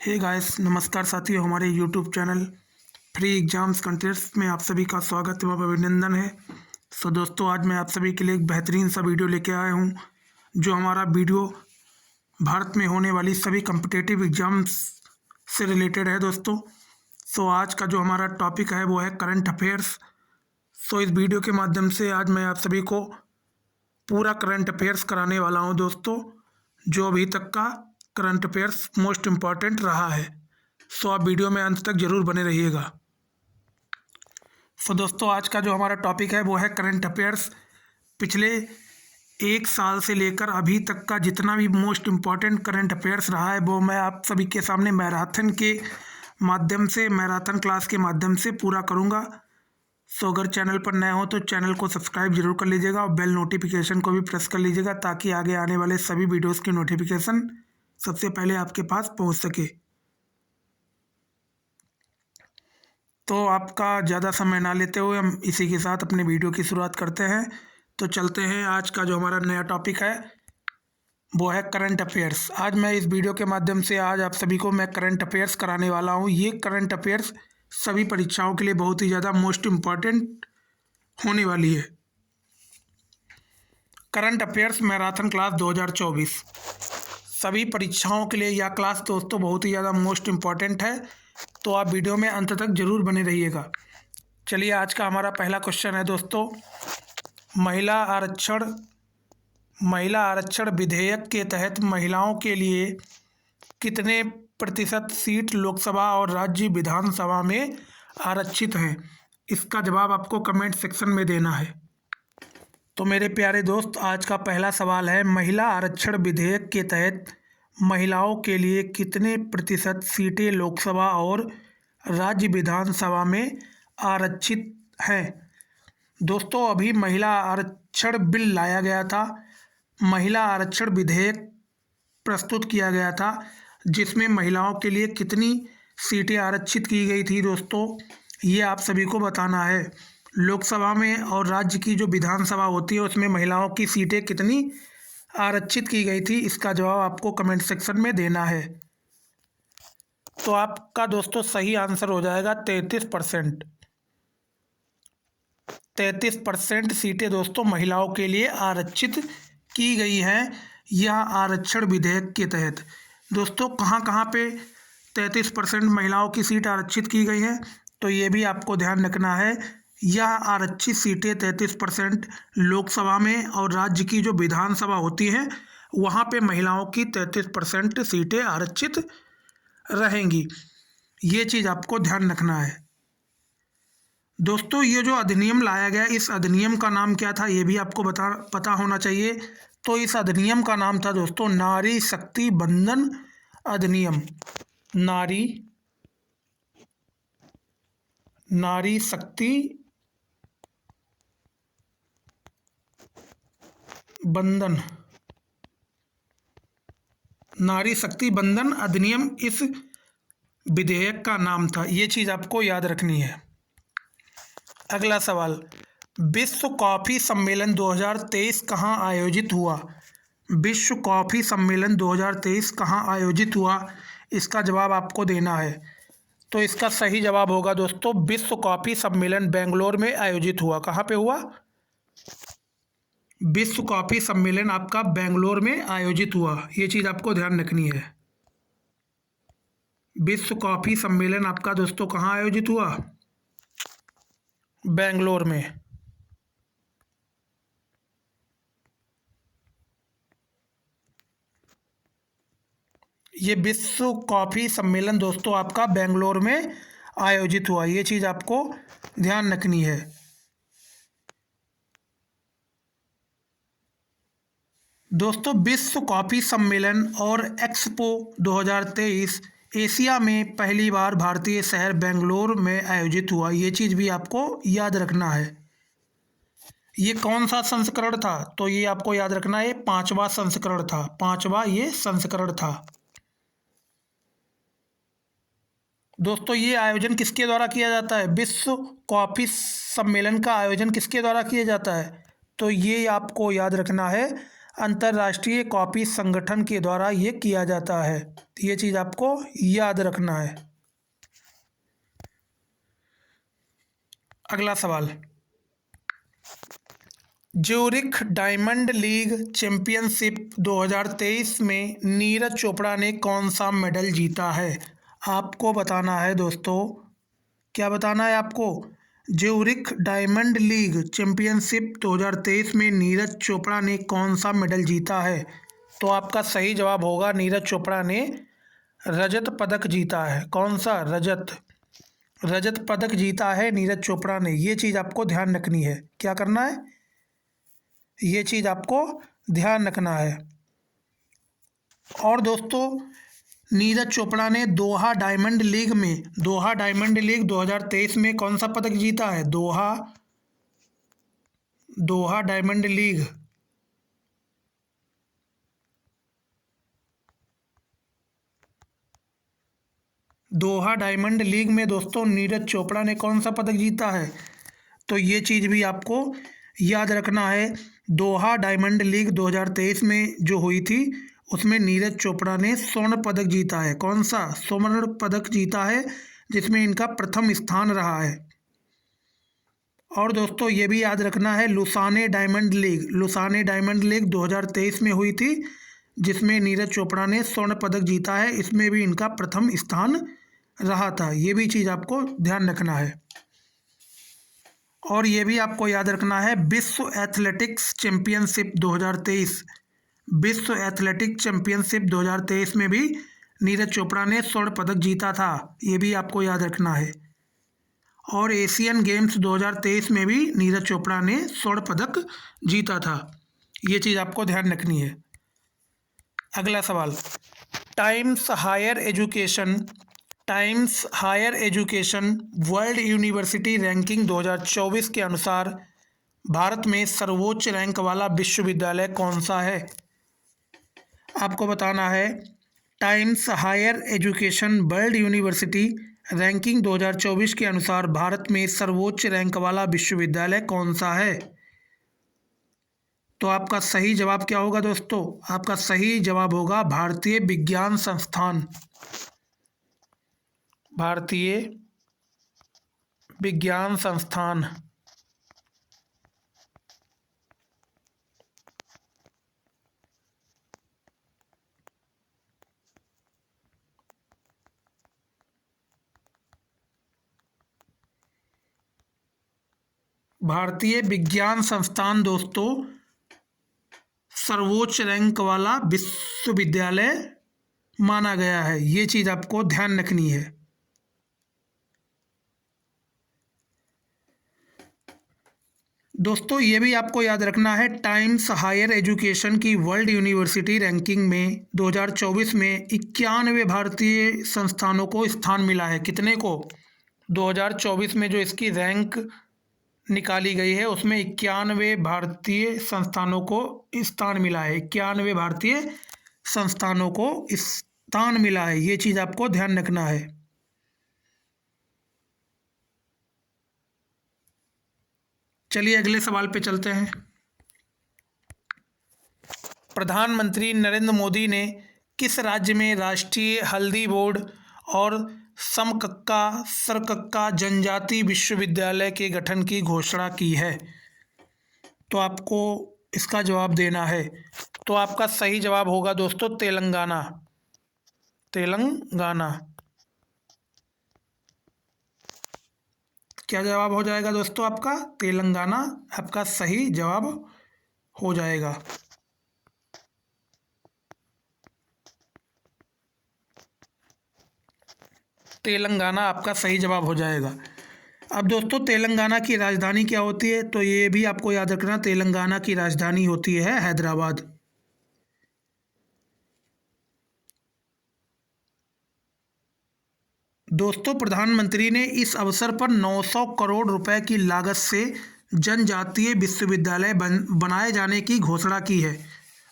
Hey guys, नमस्कार साथियों। हमारे YouTube channel free exams contest में आप सभी का स्वागत एवं अभिनंदन है। दोस्तों, आज मैं आप सभी के लिए एक बेहतरीन सा वीडियो लेके आया हूं, जो हमारा वीडियो भारत में होने वाली सभी कम्पिटिटिव एग्जाम्स से रिलेटेड है दोस्तों। आज का जो हमारा टॉपिक है वो है करंट अफेयर्स। इस वीडियो के माध्यम से आज मैं आप सभी को पूरा करंट अफेयर्स कराने वाला हूं दोस्तों, जो अभी तक का करंट अफेयर्स मोस्ट इम्पॉर्टेंट रहा है। आप वीडियो में अंत तक ज़रूर बने रहिएगा। दोस्तों, आज का जो हमारा टॉपिक है वो है करंट अफेयर्स। पिछले एक साल से लेकर अभी तक का जितना भी मोस्ट इम्पॉर्टेंट करंट अफेयर्स रहा है वो मैं आप सभी के सामने मैराथन क्लास के माध्यम से पूरा करूँगा। अगर चैनल पर नए हो तो चैनल को सब्सक्राइब जरूर कर लीजिएगा और बेल नोटिफिकेशन को भी प्रेस कर लीजिएगा, ताकि आगे आने वाले सभी वीडियोस की नोटिफिकेशन सबसे पहले आपके पास पहुंच सके। तो आपका ज़्यादा समय ना लेते हुए हम इसी के साथ अपने वीडियो की शुरुआत करते हैं। तो चलते हैं। आज का जो हमारा नया टॉपिक है वो है करंट अफेयर्स। आज मैं इस वीडियो के माध्यम से आज आप सभी को मैं करंट अफेयर्स कराने वाला हूँ। ये करंट अफेयर्स सभी परीक्षाओं के लिए बहुत ही ज़्यादा मोस्ट इम्पॉर्टेंट होने वाली है। करंट अफेयर्स मैराथन क्लास 2024 सभी परीक्षाओं के लिए यह क्लास दोस्तों बहुत ही ज़्यादा मोस्ट इम्पॉर्टेंट है। तो आप वीडियो में अंत तक जरूर बने रहिएगा। चलिए, आज का हमारा पहला क्वेश्चन है दोस्तों, महिला आरक्षण विधेयक के तहत महिलाओं के लिए कितने प्रतिशत सीट लोकसभा और राज्य विधानसभा में आरक्षित हैं? इसका जवाब आपको कमेंट सेक्शन में देना है। तो मेरे प्यारे दोस्त, आज का पहला सवाल है, महिला आरक्षण विधेयक के तहत महिलाओं के लिए कितने प्रतिशत सीटें लोकसभा और राज्य विधानसभा में आरक्षित हैं? दोस्तों, अभी महिला आरक्षण बिल लाया गया था, महिला आरक्षण विधेयक प्रस्तुत किया गया था, जिसमें महिलाओं के लिए कितनी सीटें आरक्षित की गई थी दोस्तों, ये आप सभी को बताना है। लोकसभा में और राज्य की जो विधानसभा होती है उसमें महिलाओं की सीटें कितनी आरक्षित की गई थी, इसका जवाब आपको कमेंट सेक्शन में देना है। तो आपका दोस्तों सही आंसर हो जाएगा 33%। 33% सीटें दोस्तों महिलाओं के लिए आरक्षित की गई हैं यह आरक्षण विधेयक के तहत। दोस्तों, कहाँ पे 33% महिलाओं की सीट आरक्षित की गई है, तो ये भी आपको ध्यान रखना है। यह आरक्षित सीटें 33% लोकसभा में और राज्य की जो विधानसभा होती है वहाँ पे महिलाओं की 33% सीटें आरक्षित रहेंगी। ये चीज़ आपको ध्यान रखना है। दोस्तों, ये जो अधिनियम लाया गया, इस अधिनियम का नाम क्या था ये भी आपको पता होना चाहिए। तो इस अधिनियम का नाम था दोस्तों नारी शक्ति बंधन अधिनियम। नारी शक्ति बंधन अधिनियम इस विधेयक का नाम था। ये चीज़ आपको याद रखनी है। अगला सवाल, विश्व कॉफ़ी सम्मेलन 2023 कहाँ आयोजित हुआ? विश्व कॉफ़ी सम्मेलन 2023 कहाँ आयोजित हुआ, इसका जवाब आपको देना है। तो इसका सही जवाब होगा दोस्तों, विश्व कॉफ़ी सम्मेलन बेंगलोर में आयोजित हुआ। कहाँ पे हुआ? विश्व कॉफ़ी सम्मेलन आपका बेंगलोर में आयोजित हुआ। ये चीज़ आपको ध्यान रखनी है। विश्व कॉफ़ी सम्मेलन आपका दोस्तों कहाँ आयोजित हुआ? बेंगलोर में। ये विश्व कॉफ़ी सम्मेलन दोस्तों आपका बेंगलोर में आयोजित हुआ। ये चीज़ आपको ध्यान रखनी है। दोस्तों, विश्व कॉफ़ी सम्मेलन और एक्सपो 2023 एशिया में पहली बार भारतीय शहर बेंगलोर में आयोजित हुआ। ये चीज़ भी आपको याद रखना है। ये कौन सा संस्करण था? तो ये आपको याद रखना है, 5वां संस्करण था। 5वां ये संस्करण था। दोस्तों, ये आयोजन किसके द्वारा किया जाता है? विश्व कॉफ़ी सम्मेलन का आयोजन किसके द्वारा किया जाता है? तो ये आपको याद रखना है, अंतर्राष्ट्रीय कॉपी संगठन के द्वारा ये किया जाता है। ये चीज़ आपको याद रखना है। अगला सवाल, ज्यूरिख डायमंड लीग चैंपियनशिप 2023 में नीरज चोपड़ा ने कौन सा मेडल जीता है? आपको बताना है दोस्तों, क्या बताना है आपको? ज्यूरिख डायमंड लीग चैंपियनशिप 2023 में नीरज चोपड़ा ने कौन सा मेडल जीता है? तो आपका सही जवाब होगा नीरज चोपड़ा ने रजत पदक जीता है। कौन सा? रजत पदक जीता है नीरज चोपड़ा ने। ये चीज़ आपको ध्यान रखनी है। क्या करना है? ये चीज़ आपको ध्यान रखना है। और दोस्तों, नीरज चोपड़ा ने दोहा डायमंड लीग 2023 में कौन सा पदक जीता है? दोहा डायमंड लीग में दोस्तों नीरज चोपड़ा ने कौन सा पदक जीता है? तो ये चीज़ भी आपको याद रखना है। दोहा डायमंड लीग 2023 में जो हुई थी उसमें नीरज चोपड़ा ने स्वर्ण पदक जीता है। कौन सा? स्वर्ण पदक जीता है, जिसमें इनका प्रथम स्थान रहा है। और दोस्तों ये भी याद रखना है, लुसाने डायमंड लीग 2023 में हुई थी, जिसमें नीरज चोपड़ा ने स्वर्ण पदक जीता है। इसमें भी इनका प्रथम स्थान रहा था। ये भी चीज़ आपको ध्यान रखना है। और ये भी आपको याद रखना है, विश्व एथलेटिक्स चैंपियनशिप 2023 में भी नीरज चोपड़ा ने स्वर्ण पदक जीता था। ये भी आपको याद रखना है। और एशियन गेम्स 2023 में भी नीरज चोपड़ा ने स्वर्ण पदक जीता था। ये चीज़ आपको ध्यान रखनी है। अगला सवाल, Times Higher Education World University Ranking 2024 के अनुसार भारत में सर्वोच्च रैंक वाला विश्वविद्यालय कौन सा है? आपको बताना है, Times Higher Education World University Ranking 2024 के अनुसार भारत में सर्वोच्च रैंक वाला विश्वविद्यालय कौन सा है? तो आपका सही जवाब क्या होगा दोस्तों? आपका सही जवाब होगा भारतीय विज्ञान संस्थान। भारतीय विज्ञान संस्थान। भारतीय विज्ञान संस्थान दोस्तों सर्वोच्च रैंक वाला विश्वविद्यालय माना गया है। ये चीज़ आपको ध्यान रखनी है। दोस्तों ये भी आपको याद रखना है, टाइम्स हायर एजुकेशन की वर्ल्ड यूनिवर्सिटी रैंकिंग में 2024 में 91 भारतीय संस्थानों को स्थान मिला है। कितने को? 2024 में जो इसकी रैंक निकाली गई है उसमें 91 भारतीय संस्थानों को स्थान मिला है। 91 भारतीय संस्थानों को स्थान मिला है। ये चीज़ आपको ध्यान रखना है। चलिए अगले सवाल पे चलते हैं। प्रधानमंत्री नरेंद्र मोदी ने किस राज्य में राष्ट्रीय हल्दी बोर्ड और समकक्का सरकक्का जनजाति विश्वविद्यालय के गठन की घोषणा की है? तो आपको इसका जवाब देना है। तो आपका सही जवाब होगा दोस्तों तेलंगाना। क्या जवाब हो जाएगा दोस्तों आपका? तेलंगाना आपका सही जवाब हो जाएगा। तेलंगाना आपका सही जवाब हो जाएगा। अब दोस्तों तेलंगाना की राजधानी क्या होती है? तो ये भी आपको याद रखना, तेलंगाना की राजधानी होती है हैदराबाद। दोस्तों प्रधानमंत्री ने इस अवसर पर 900 करोड़ रुपए की लागत से जनजातीय विश्वविद्यालय बनाए जाने की घोषणा की है।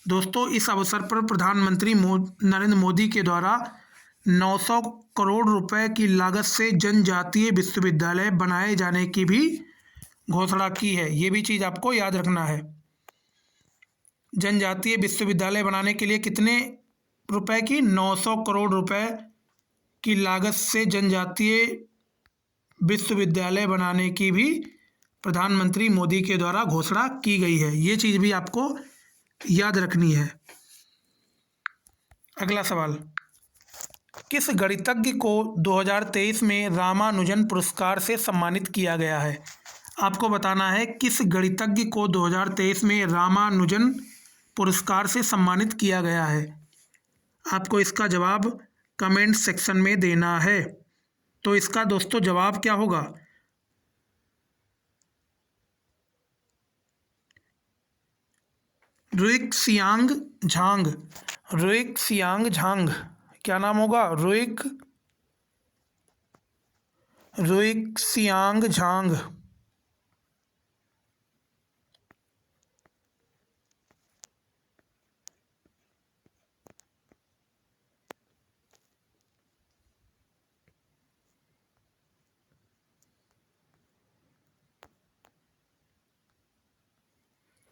दोस्तों इस अवसर पर प्रधानमंत्री नरेंद्र मोदी के द्वारा 900 करोड़ रुपए की लागत से जनजातीय विश्वविद्यालय बनाए जाने की भी घोषणा की है। ये भी चीज़ आपको याद रखना है। जनजातीय विश्वविद्यालय बनाने के लिए कितने रुपए की? 900 करोड़ रुपए की लागत से जनजातीय विश्वविद्यालय बनाने की भी प्रधानमंत्री मोदी के द्वारा घोषणा की गई है। ये चीज़ भी आपको याद रखनी है। अगला सवाल, किस गणितज्ञ को 2023 में रामानुजन पुरस्कार से सम्मानित किया गया है? आपको बताना है किस गणितज्ञ को 2023 में रामानुजन पुरस्कार से सम्मानित किया गया है। आपको इसका जवाब कमेंट सेक्शन में देना है। तो इसका दोस्तों जवाब क्या होगा? रुइक्सियांग झांग। रुइक्सियांग झांग, क्या नाम होगा? रुइक्सियांग झांग।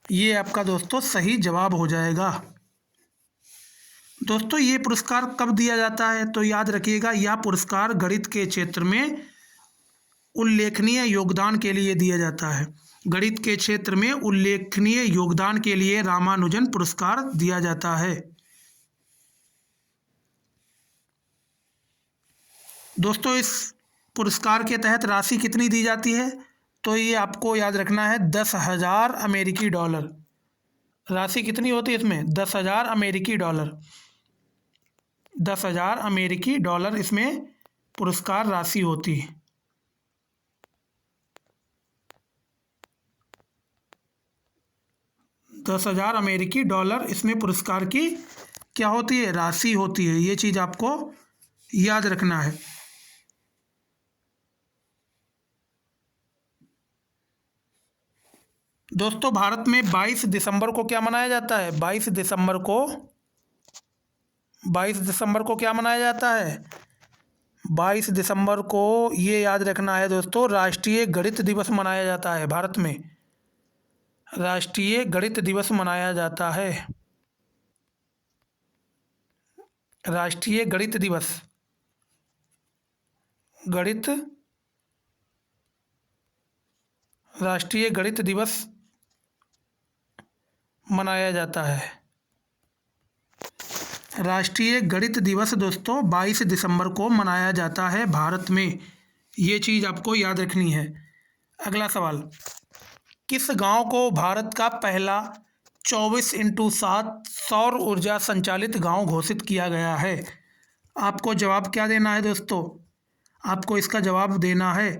ये आपका दोस्तों सही जवाब हो जाएगा। दोस्तों ये पुरस्कार कब दिया जाता है? तो याद रखिएगा, यह पुरस्कार गणित के क्षेत्र में उल्लेखनीय योगदान के लिए दिया जाता है। गणित के क्षेत्र में उल्लेखनीय योगदान के लिए रामानुजन पुरस्कार दिया जाता है। दोस्तों इस पुरस्कार के तहत राशि कितनी दी जाती है? तो ये आपको याद रखना है 10,000 अमेरिकी डॉलर। राशि कितनी होती है इसमें? 10,000 अमेरिकी डॉलर। 10,000 अमेरिकी डॉलर इसमें पुरस्कार राशि होती है। $10,000 अमेरिकी डॉलर इसमें पुरस्कार की क्या होती है? राशि होती है। ये चीज़ आपको याद रखना है। दोस्तों भारत में 22 दिसंबर को क्या मनाया जाता है? 22 दिसंबर को क्या मनाया जाता है? 22 दिसंबर को ये याद रखना है दोस्तों, राष्ट्रीय गणित दिवस मनाया जाता है। भारत में राष्ट्रीय गणित दिवस मनाया जाता है। राष्ट्रीय गणित दिवस, राष्ट्रीय गणित दिवस मनाया जाता है। राष्ट्रीय गणित दिवस दोस्तों 22 दिसंबर को मनाया जाता है भारत में। ये चीज़ आपको याद रखनी है। अगला सवाल, किस गांव को भारत का पहला 24x7 सौर ऊर्जा संचालित गांव घोषित किया गया है? आपको जवाब क्या देना है दोस्तों? आपको इसका जवाब देना है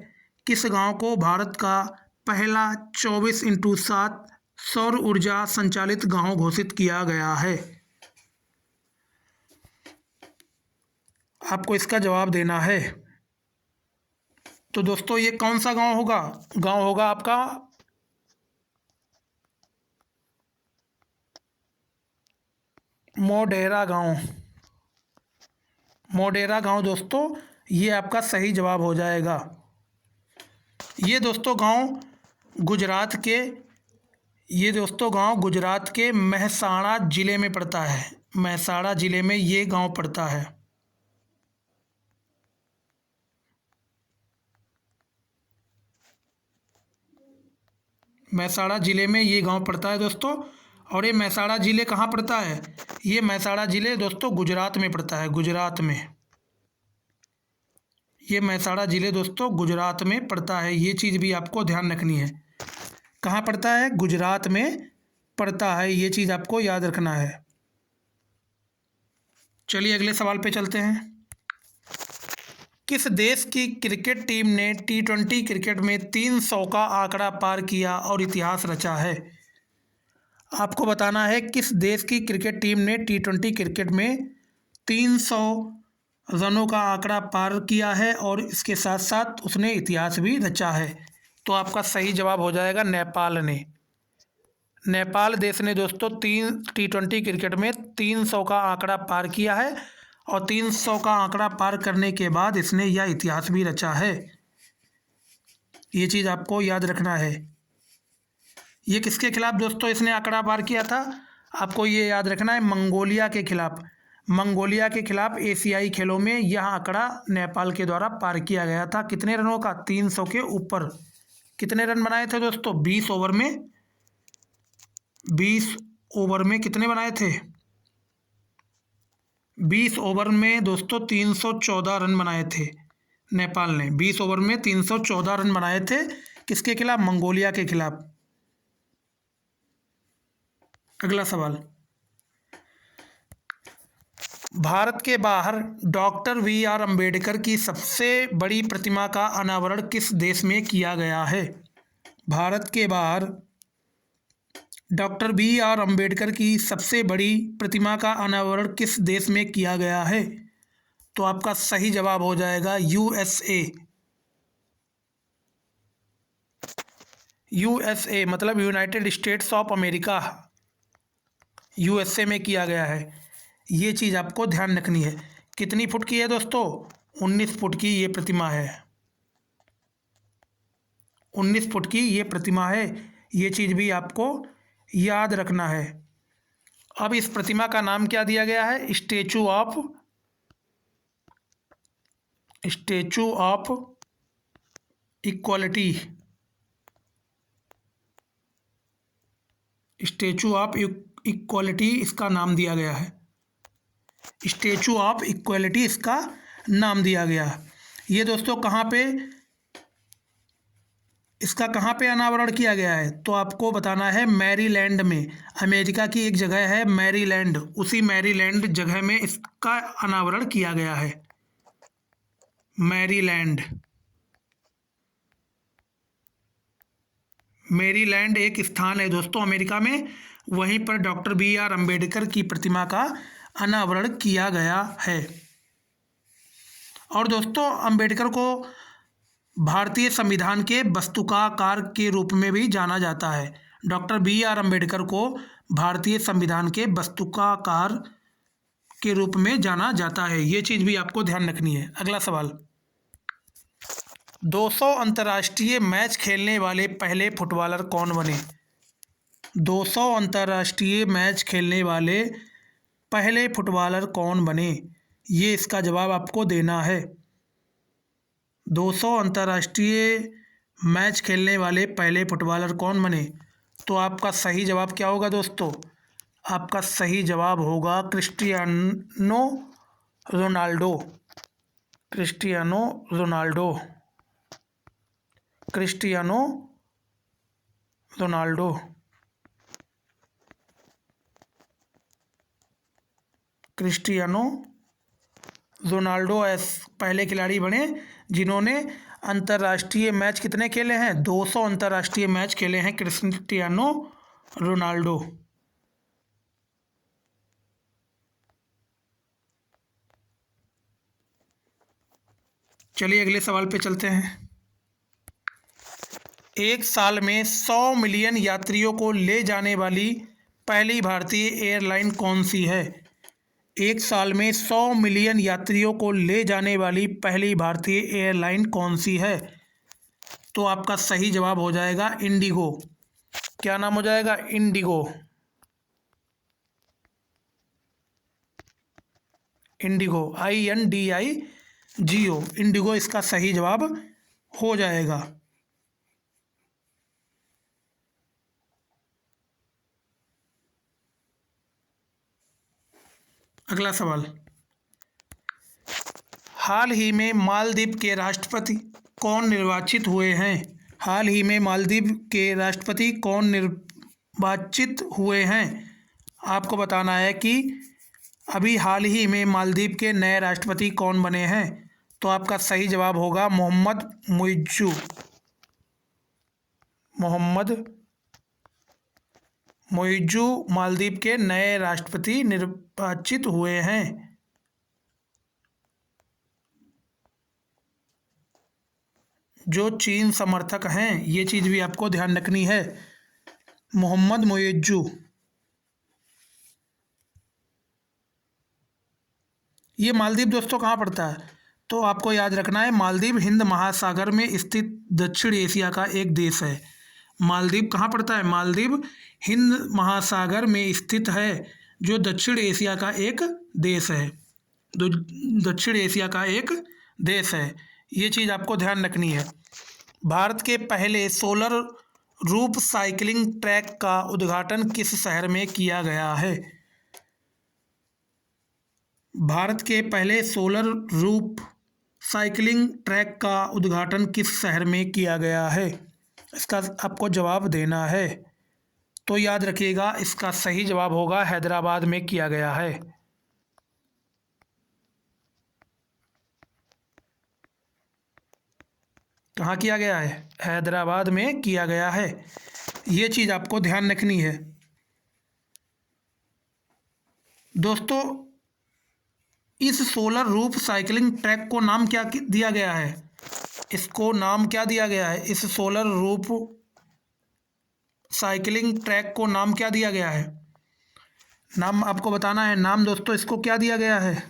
किस गांव को भारत का पहला 24x7 सौर ऊर्जा संचालित गांव घोषित किया गया है। आपको इसका जवाब देना है। तो दोस्तों ये कौन सा गांव होगा? गांव होगा आपका मोढेरा गांव। मोढेरा गांव दोस्तों ये आपका सही जवाब हो जाएगा। ये दोस्तों गांव गुजरात के मेहसाणा ज़िले में पड़ता है। मेहसाणा ज़िले में ये गांव पड़ता है। मेहसाणा ज़िले में ये गांव पड़ता है दोस्तों। और ये मेहसाणा ज़िले कहाँ पड़ता है? ये मेहसाणा ज़िले दोस्तों गुजरात में पड़ता है। गुजरात में ये मेहसाणा ज़िले दोस्तों गुजरात में पड़ता है। ये चीज़ भी आपको ध्यान रखनी है। कहाँ पड़ता है? गुजरात में पड़ता है। ये चीज़ आपको याद रखना है। चलिए अगले सवाल पे चलते हैं। किस देश की क्रिकेट टीम ने T20 क्रिकेट में 300 का आंकड़ा पार किया और इतिहास रचा है? आपको बताना है किस देश की क्रिकेट टीम ने T20 क्रिकेट में 300 रनों का आंकड़ा पार किया है और इसके साथ साथ उसने इतिहास भी रचा है। तो आपका सही जवाब हो जाएगा नेपाल ने। नेपाल देश ने दोस्तों T20 क्रिकेट में 300 का आंकड़ा पार किया है और 300 का आंकड़ा पार करने के बाद इसने यह इतिहास भी रचा है। ये चीज़ आपको याद रखना है। ये किसके खिलाफ दोस्तों इसने आंकड़ा पार किया था? आपको ये याद रखना है, मंगोलिया के खिलाफ एशियाई खेलों में यह आंकड़ा नेपाल के द्वारा पार किया गया था। कितने रनों का? 300 के ऊपर। कितने रन बनाए थे दोस्तों? 20 ओवर में कितने बनाए थे? 20 ओवर में दोस्तों 314 रन बनाए थे नेपाल ने। 20 ओवर में 314 रन बनाए थे। किसके खिलाफ? मंगोलिया के खिलाफ। अगला सवाल, भारत के बाहर डॉक्टर वी आर अम्बेडकर की सबसे बड़ी प्रतिमा का अनावरण किस देश में किया गया है? भारत के बाहर डॉक्टर बी आर अम्बेडकर की सबसे बड़ी प्रतिमा का अनावरण किस देश में किया गया है? तो आपका सही जवाब हो जाएगा यूएसए। यूएसए मतलब United states of America, USA में किया गया है। ये चीज़ आपको ध्यान रखनी है। कितनी फुट की है दोस्तों? 19 फुट की ये प्रतिमा है। 19 फुट की ये प्रतिमा है। ये चीज़ भी आपको याद रखना है। अब इस प्रतिमा का नाम क्या दिया गया है? Statue of equality. Statue of equality इसका नाम दिया गया है। स्टैचू ऑफ इक्वालिटी इसका नाम दिया गया है। ये दोस्तों कहाँ पे, इसका कहाँ पे अनावरण किया गया है? तो आपको बताना है मैरीलैंड में। अमेरिका की एक जगह है मैरीलैंड, उसी मैरीलैंड जगह में इसका अनावरण किया गया है। मैरीलैंड एक स्थान है दोस्तों अमेरिका में, वहीं पर डॉक्टर बी आर अम्बेडकर की प्रतिमा का अनावरण किया गया है। और दोस्तों अम्बेडकर को भारतीय संविधान के वस्तुकार के रूप में भी जाना जाता है। डॉक्टर बी आर अम्बेडकर को भारतीय संविधान के वस्तुकार के रूप में जाना जाता है। ये चीज़ भी आपको ध्यान रखनी है। अगला सवाल, 200 अंतर्राष्ट्रीय मैच खेलने वाले पहले फुटबॉलर कौन बने? 200 अंतर्राष्ट्रीय मैच खेलने वाले पहले फुटबॉलर कौन बने? ये इसका जवाब आपको देना है। 200 अंतर्राष्ट्रीय मैच खेलने वाले पहले फुटबॉलर कौन बने? तो आपका सही जवाब क्या होगा दोस्तों? आपका सही जवाब होगा क्रिस्टियानो रोनाल्डो। Cristiano Ronaldo. पहले खिलाड़ी बने जिन्होंने अंतर्राष्ट्रीय मैच कितने खेले हैं? 200 अंतर्राष्ट्रीय मैच खेले हैं क्रिस्टियानो रोनाल्डो। चलिए अगले सवाल पे चलते हैं। एक साल में 100 मिलियन यात्रियों को ले जाने वाली पहली भारतीय एयरलाइन कौन सी है? एक साल में 100 मिलियन यात्रियों को ले जाने वाली पहली भारतीय एयरलाइन कौन सी है? तो आपका सही जवाब हो जाएगा इंडिगो। क्या नाम हो जाएगा? इंडिगो। INDIGO। इंडिगो इसका सही जवाब हो जाएगा। अगला सवाल, हाल ही में मालदीव के राष्ट्रपति कौन निर्वाचित हुए हैं? हाल ही में मालदीव के राष्ट्रपति कौन निर्वाचित हुए हैं? आपको बताना है कि अभी हाल ही में मालदीव के नए राष्ट्रपति कौन बने हैं। तो आपका सही जवाब होगा मोहम्मद मुइज़्ज़ू मालदीव के नए राष्ट्रपति निर्वाचित हुए हैं। जो चीन समर्थक हैं, ये चीज़ भी आपको ध्यान रखनी है। मोहम्मद मुइज़्ज़ू। ये मालदीव दोस्तों कहाँ पड़ता है? तो आपको याद रखना है मालदीव हिंद महासागर में स्थित दक्षिण एशिया का एक देश है। मालदीव कहाँ पड़ता है? मालदीव हिंद महासागर में स्थित है, जो दक्षिण एशिया का एक देश है। दक्षिण एशिया का एक देश है। ये चीज़ आपको ध्यान रखनी है। भारत के पहले सोलर रूफ साइकिलिंग ट्रैक का उद्घाटन किस शहर में किया गया है? भारत के पहले सोलर रूफ साइकिलिंग ट्रैक का उद्घाटन किस शहर में किया गया है? इसका आपको जवाब देना है। तो याद रखिएगा, इसका सही जवाब होगा हैदराबाद में किया गया है। कहाँ किया गया है? हैदराबाद में किया गया है। ये चीज़ आपको ध्यान रखनी है। दोस्तों, इस सोलर रूफ साइकिलिंग ट्रैक को नाम क्या दिया गया है? इसको नाम क्या दिया गया है? इस सोलर रूफ साइकिलिंग ट्रैक को नाम क्या दिया गया है? नाम आपको बताना है। नाम दोस्तों इसको क्या दिया गया है?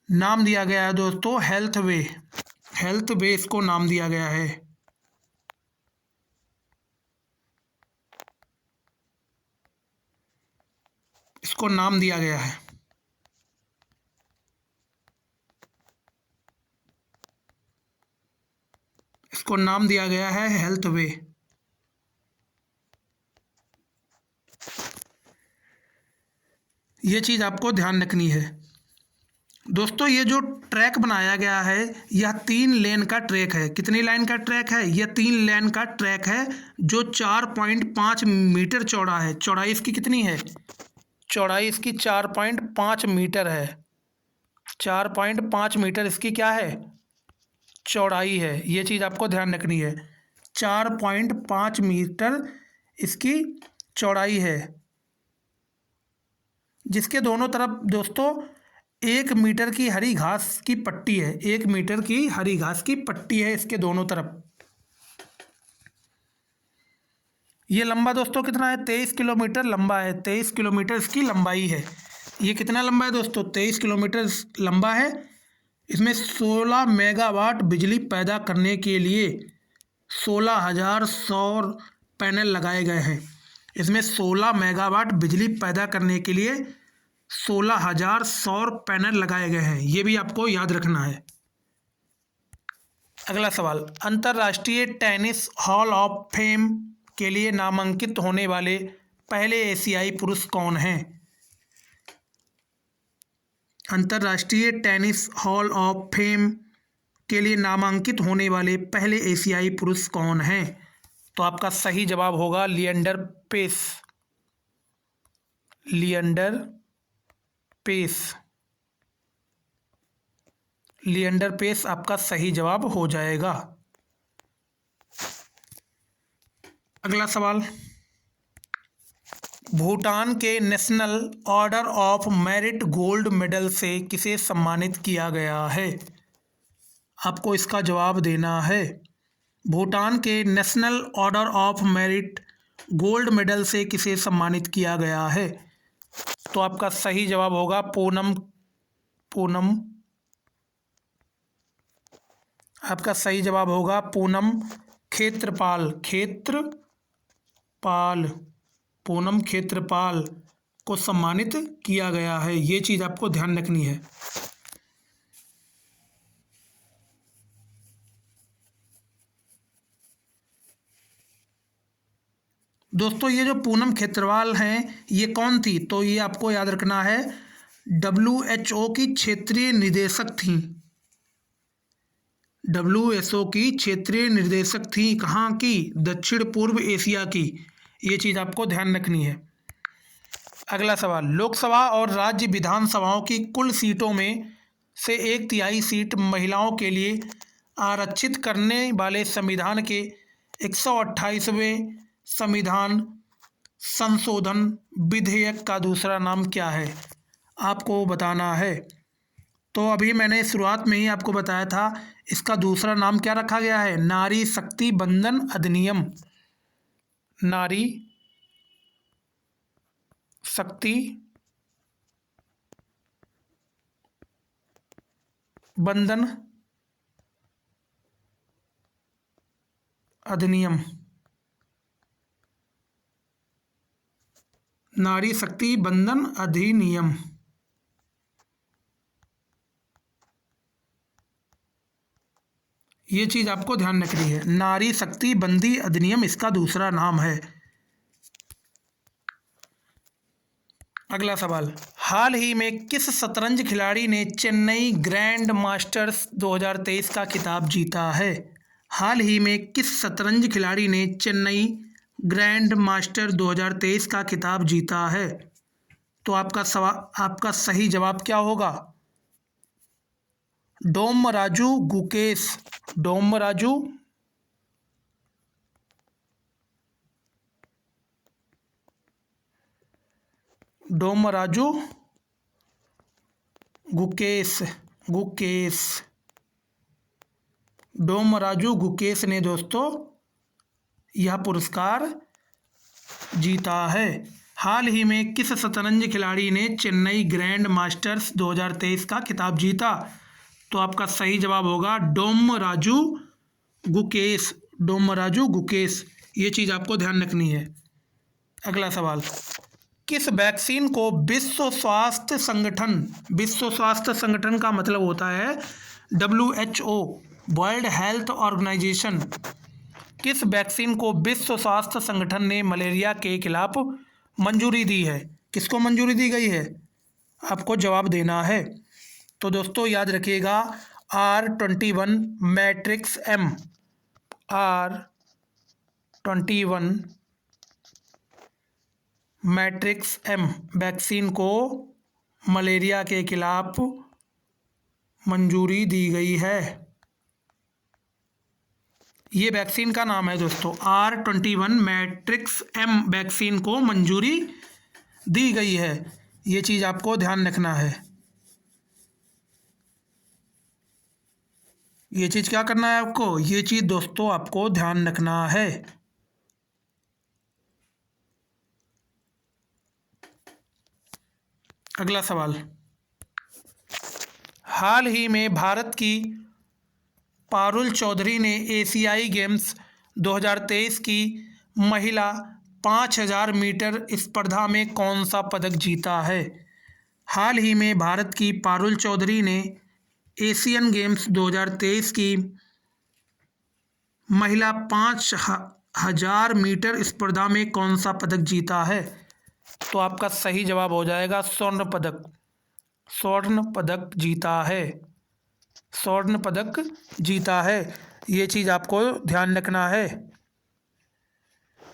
नाम दिया गया है दोस्तों हेल्थ वे। हेल्थ वे इसको नाम दिया गया है। इसको नाम दिया गया है। इसको नाम दिया गया है हेल्थ वे। ये चीज़ आपको ध्यान रखनी है। दोस्तों, ये जो ट्रैक बनाया गया है, यह 3 लेन का ट्रैक है। कितनी लाइन का ट्रैक है? यह 3 लेन का ट्रैक है, जो 4.5 मीटर चौड़ा है। चौड़ाई इसकी कितनी है? चौड़ाई इसकी 4.5 मीटर है। 4.5 मीटर इसकी क्या है? चौड़ाई है। ये चीज़ आपको ध्यान रखनी है। 4.5 मीटर इसकी चौड़ाई है, जिसके दोनों तरफ दोस्तों 1 मीटर की हरी घास की पट्टी है। 1 मीटर की हरी घास की पट्टी है इसके दोनों तरफ। ये लंबा दोस्तों कितना है? 23 किलोमीटर लंबा है। 23 किलोमीटर इसकी लंबाई है। ये कितना लंबा है दोस्तों? 23 किलोमीटर लंबा है। इसमें 16 मेगावाट बिजली पैदा करने के लिए 16,000 सौर पैनल लगाए गए हैं। इसमें 16 मेगावाट बिजली पैदा करने के लिए 16,000 सौर पैनल लगाए गए हैं। ये भी आपको याद रखना है। अगला सवाल, अंतर्राष्ट्रीय टेनिस हॉल ऑफ फेम के लिए नामांकित होने वाले पहले एशियाई पुरुष कौन हैं? अंतर्राष्ट्रीय टेनिस हॉल ऑफ फेम के लिए नामांकित होने वाले पहले एशियाई पुरुष कौन हैं? तो आपका सही जवाब होगा लिएंडर पेस। लिएंडर पेस। लिएंडर पेस आपका सही जवाब हो जाएगा। अगला सवाल, भूटान के National Order of Merit gold medal से किसे सम्मानित किया गया है? आपको इसका जवाब देना है। भूटान के National Order of Merit gold medal से किसे सम्मानित किया गया है? तो आपका सही जवाब होगा पूनम। आपका सही जवाब होगा पूनम खेत्रपाल। पूनम खेत्रपाल को सम्मानित किया गया है। ये चीज़ आपको ध्यान रखनी है। दोस्तों, ये जो पूनम खेत्रपाल हैं, ये कौन थी? तो ये आपको याद रखना है, WHO की क्षेत्रीय निदेशक थी। WHO की क्षेत्रीय निर्देशक थी। कहाँ की? दक्षिण पूर्व एशिया की। ये चीज़ आपको ध्यान रखनी है। अगला सवाल, लोकसभा और राज्य विधानसभाओं की कुल सीटों में से 1/3 सीट महिलाओं के लिए आरक्षित करने वाले संविधान के 128वें संविधान संशोधन विधेयक का दूसरा नाम क्या है? आपको बताना है। तो अभी मैंने शुरुआत में ही आपको बताया था, इसका दूसरा नाम क्या रखा गया है? नारी शक्ति बंधन अधिनियम। नारी शक्ति बंधन अधिनियम, नारी शक्ति बंधन अधिनियम। ये चीज आपको ध्यान रखनी है, नारी शक्ति बंदी अधिनियम इसका दूसरा नाम है। अगला सवाल, हाल ही में किस शतरंज खिलाड़ी ने चेन्नई ग्रैंड मास्टर्स 2023 का खिताब जीता है? हाल ही में किस शतरंज खिलाड़ी ने चेन्नई ग्रैंड मास्टर 2023 का खिताब जीता है? तो आपका सही जवाब क्या होगा? डोमराजू गुकेश, डोमराजू डोमराजू गुकेश गुकेश डोमराजू गुकेश ने दोस्तों यह पुरस्कार जीता है। हाल ही में किस शतरंज खिलाड़ी ने चेन्नई ग्रैंड मास्टर्स 2023 का खिताब जीता? तो आपका सही जवाब होगा डोमराजू गुकेश, डोमराजू गुकेश। ये चीज़ आपको ध्यान रखनी है। अगला सवाल, किस वैक्सीन को विश्व स्वास्थ्य संगठन का मतलब होता है WHO, वर्ल्ड हेल्थ ऑर्गेनाइजेशन, किस वैक्सीन को विश्व स्वास्थ्य संगठन ने मलेरिया के खिलाफ मंजूरी दी है? किसको मंजूरी दी गई है? आपको जवाब देना है। तो दोस्तों याद रखिएगा, R21 matrix M, R21 matrix M vaccine को मलेरिया के खिलाफ मंजूरी दी गई है। ये वैक्सीन का नाम है दोस्तों, R21 मैट्रिक्स M वैक्सीन को मंजूरी दी गई है। ये चीज़ आपको ध्यान रखना है। ये चीज़ क्या करना है आपको? ये चीज़ दोस्तों आपको ध्यान रखना है। अगला सवाल, हाल ही में भारत की पारुल चौधरी ने एशियाई गेम्स 2023 की महिला 5000 मीटर स्पर्धा में कौन सा पदक जीता है? हाल ही में भारत की पारुल चौधरी ने एशियन गेम्स 2023 की महिला 5000 मीटर स्पर्धा में कौन सा पदक जीता है? तो आपका सही जवाब हो जाएगा स्वर्ण पदक, स्वर्ण पदक जीता है, स्वर्ण पदक जीता है। ये चीज़ आपको ध्यान रखना है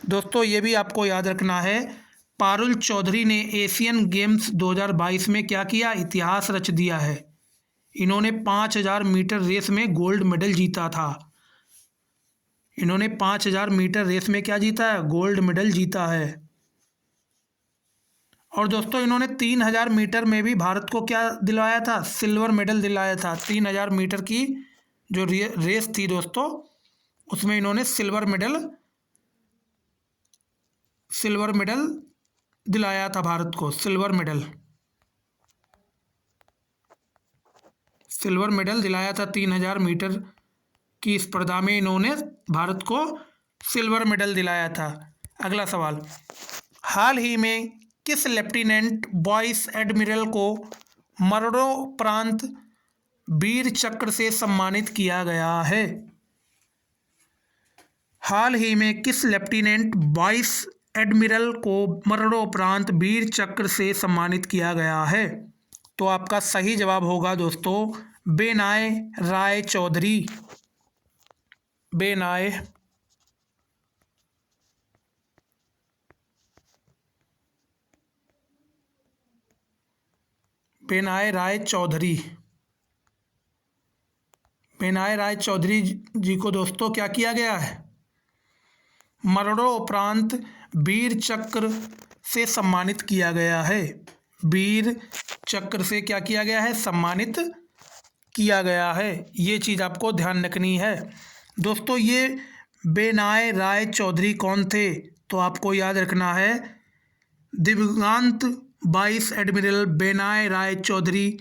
दोस्तों। ये भी आपको याद रखना है, पारुल चौधरी ने एशियन गेम्स 2022 में क्या किया? इतिहास रच दिया है। इन्होंने 5000 मीटर रेस में गोल्ड मेडल जीता था। इन्होंने 5000 मीटर रेस में क्या जीता है? गोल्ड मेडल जीता है। और दोस्तों इन्होंने 3000 मीटर में भी भारत को क्या दिलाया था? सिल्वर मेडल दिलाया था। 3000 मीटर की जो रेस थी दोस्तों, उसमें इन्होंने सिल्वर मेडल दिलाया था भारत को। सिल्वर मेडल दिलाया था। 3000 मीटर की स्पर्धा में इन्होंने भारत को सिल्वर मेडल दिलाया था। अगला सवाल, हाल ही में किस लेफ्टिनेंट वाइस एडमिरल को मरणोपरांत वीर चक्र से सम्मानित किया गया है? हाल ही में किस लेफ्टिनेंट वाइस एडमिरल को मरणोपरांत वीर चक्र से सम्मानित किया गया है? तो आपका सही जवाब होगा दोस्तों बेनाय राय चौधरी, बेनाय राय चौधरी। बेनाय राय चौधरी जी को दोस्तों क्या किया गया है? मरणोपरांत वीर चक्र से सम्मानित किया गया है। वीर चक्र से क्या किया गया है? सम्मानित किया गया है। ये चीज़ आपको ध्यान रखनी है दोस्तों। ये बेनाय राय चौधरी कौन थे? तो आपको याद रखना है दिवंगत वाइस एडमिरल बेनाय राय चौधरी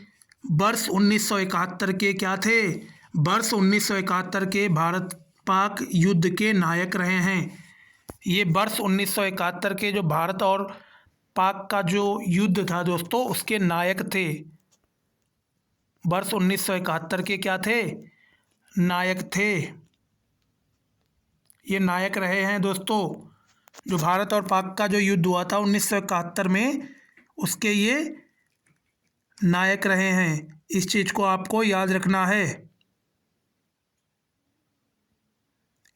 वर्ष 1971 के क्या थे? वर्ष 1971 के भारत पाक युद्ध के नायक रहे हैं? ये वर्ष 1971 के जो भारत और पाक का जो युद्ध था दोस्तों, उसके नायक थे। वर्ष 1971 के क्या थे? नायक थे। ये नायक रहे हैं दोस्तों। जो भारत और पाक का जो युद्ध हुआ था 1971 में, उसके ये नायक रहे हैं। इस चीज़ को आपको याद रखना है।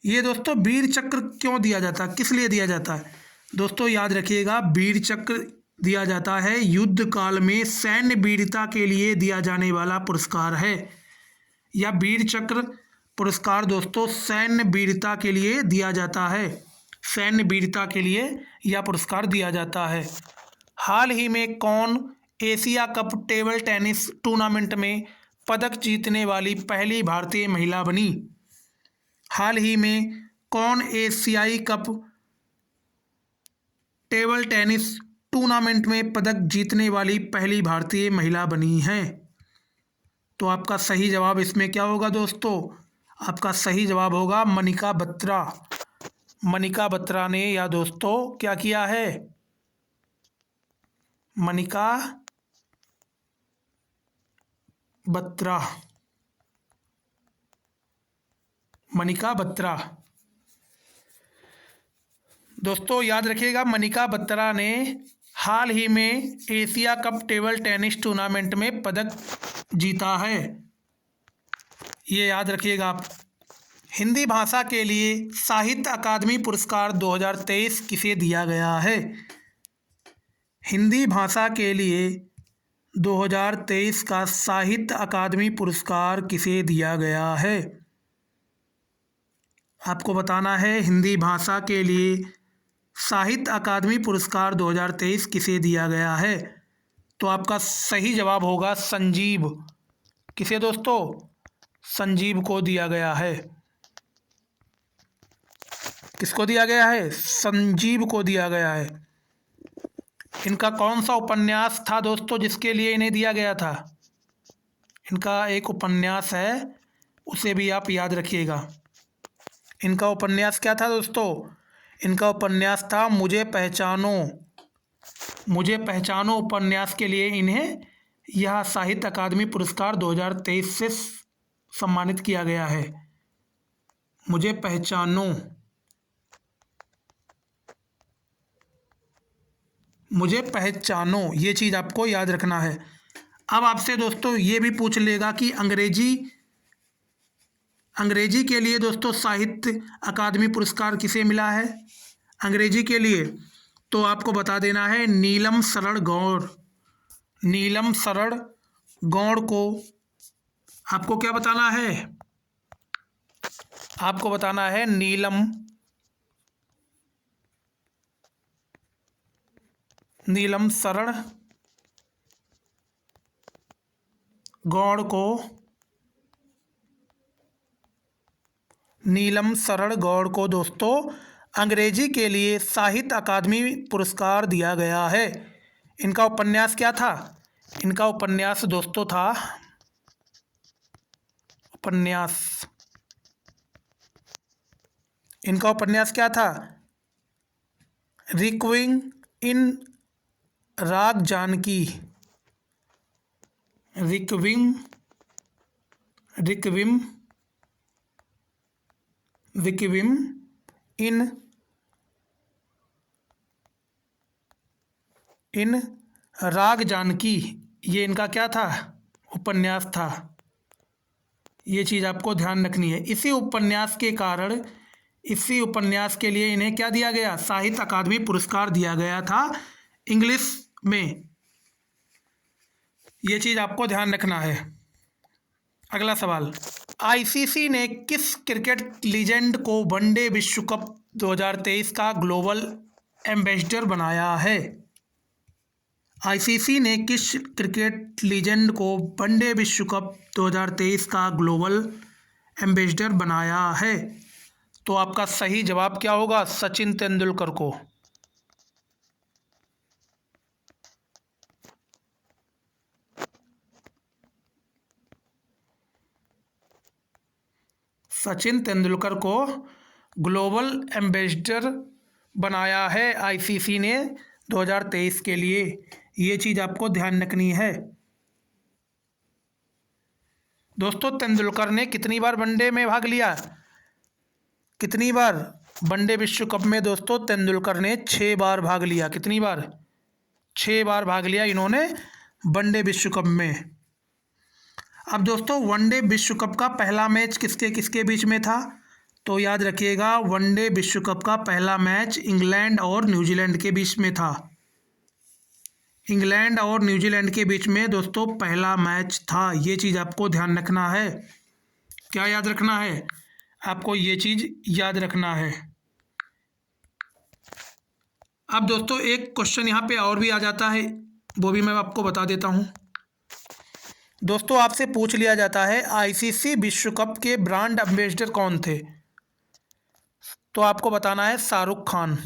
ये दोस्तों वीर चक्र क्यों दिया जाता है, किस लिए दिया जाता है? दोस्तों याद रखिएगा, वीर चक्र दिया जाता है युद्ध काल में सैन्य वीरता के लिए दिया जाने वाला पुरस्कार है। या वीर चक्र पुरस्कार दोस्तों सैन्य वीरता के लिए दिया जाता है। सैन्य वीरता के लिए यह पुरस्कार दिया जाता है। हाल ही में कौन Asia cup table tennis tournament में पदक जीतने वाली पहली भारतीय महिला बनी? हाल ही में कौन एशियाई कप टेबल टेनिस टूर्नामेंट में पदक जीतने वाली पहली भारतीय महिला बनी है? तो आपका सही जवाब इसमें क्या होगा दोस्तों? आपका सही जवाब होगा मनिका बत्रा। मनिका बत्रा ने या दोस्तों क्या किया है? मनिका बत्रा। मनिका बत्रा दोस्तों याद रखिएगा, मनिका बत्रा ने हाल ही में Asia cup table tennis tournament में पदक जीता है। ये याद रखिएगा आप। हिंदी भाषा के लिए साहित्य अकादमी पुरस्कार 2023 किसे दिया गया है? हिंदी भाषा के लिए 2023 का साहित्य अकादमी पुरस्कार किसे दिया गया है? आपको बताना है हिंदी भाषा के लिए साहित्य अकादमी पुरस्कार 2023 किसे दिया गया है? तो आपका सही जवाब होगा संजीव। किसे दोस्तों? संजीव को दिया गया है। किसको दिया गया है? संजीव को दिया गया है। इनका कौन सा उपन्यास था दोस्तों जिसके लिए इन्हें दिया गया था? इनका एक उपन्यास है, उसे भी आप याद रखिएगा। इनका उपन्यास क्या था दोस्तों? इनका उपन्यास था मुझे पहचानो। मुझे पहचानो उपन्यास के लिए इन्हें यह साहित्य अकादमी पुरस्कार 2023 से सम्मानित किया गया है। मुझे पहचानो। मुझे पहचानो, ये चीज़ आपको याद रखना है। अब आपसे दोस्तों ये भी पूछ लेगा कि अंग्रेजी के लिए दोस्तों साहित्य अकादमी पुरस्कार किसे मिला है? अंग्रेजी के लिए तो आपको बता देना है नीलम शरण गौड़। नीलम शरण गौड़ को आपको क्या बताना है? आपको बताना है नीलम शरण गौड़ को नीलम शरण गौड़ को दोस्तों अंग्रेजी के लिए साहित्य अकादमी पुरस्कार दिया गया है। इनका उपन्यास क्या था? इनका उपन्यास दोस्तों था इनका उपन्यास क्या था? रिक्विम इन राग जानकी। रिक्विम इन राग जानकी, ये इनका क्या था? उपन्यास था। ये चीज़ आपको ध्यान रखनी है। इसी उपन्यास के लिए इन्हें क्या दिया गया? साहित्य अकादमी पुरस्कार दिया गया था इंग्लिश में। ये चीज़ आपको ध्यान रखना है। अगला सवाल, आईसीसी ने किस क्रिकेट लीजेंड को वनडे विश्व कप 2023 का ग्लोबल एम्बेसडर बनाया है? आईसीसी ने किस क्रिकेट लीजेंड को वनडे विश्व कप 2023 का ग्लोबल एम्बेसडर बनाया है? तो आपका सही जवाब क्या होगा? सचिन तेंदुलकर को। सचिन तेंदुलकर को ग्लोबल एम्बेसडर बनाया है आईसीसी ने 2023 के लिए। ये चीज़ आपको ध्यान रखनी है। दोस्तों तेंदुलकर ने कितनी बार वनडे में भाग लिया? कितनी बार वनडे विश्व कप में? दोस्तों तेंदुलकर ने 6 बार भाग लिया। कितनी बार? 6 बार भाग लिया इन्होंने वनडे विश्व कप में। अब दोस्तों वनडे विश्व कप का पहला मैच किसके किसके बीच में था? तो याद रखिएगा, वनडे विश्व कप का पहला मैच इंग्लैंड और न्यूजीलैंड के बीच में था। इंग्लैंड और न्यूजीलैंड के बीच में दोस्तों पहला मैच था। ये चीज़ आपको ध्यान रखना है। क्या याद रखना है? आपको ये चीज़ याद रखना है। अब दोस्तों एक क्वेश्चन यहाँ पे और भी आ जाता है, वो भी मैं आपको बता देता हूँ। दोस्तों आपसे पूछ लिया जाता है आईसीसी विश्व कप के ब्रांड एम्बेसडर कौन थे? तो आपको बताना है शाहरुख खान।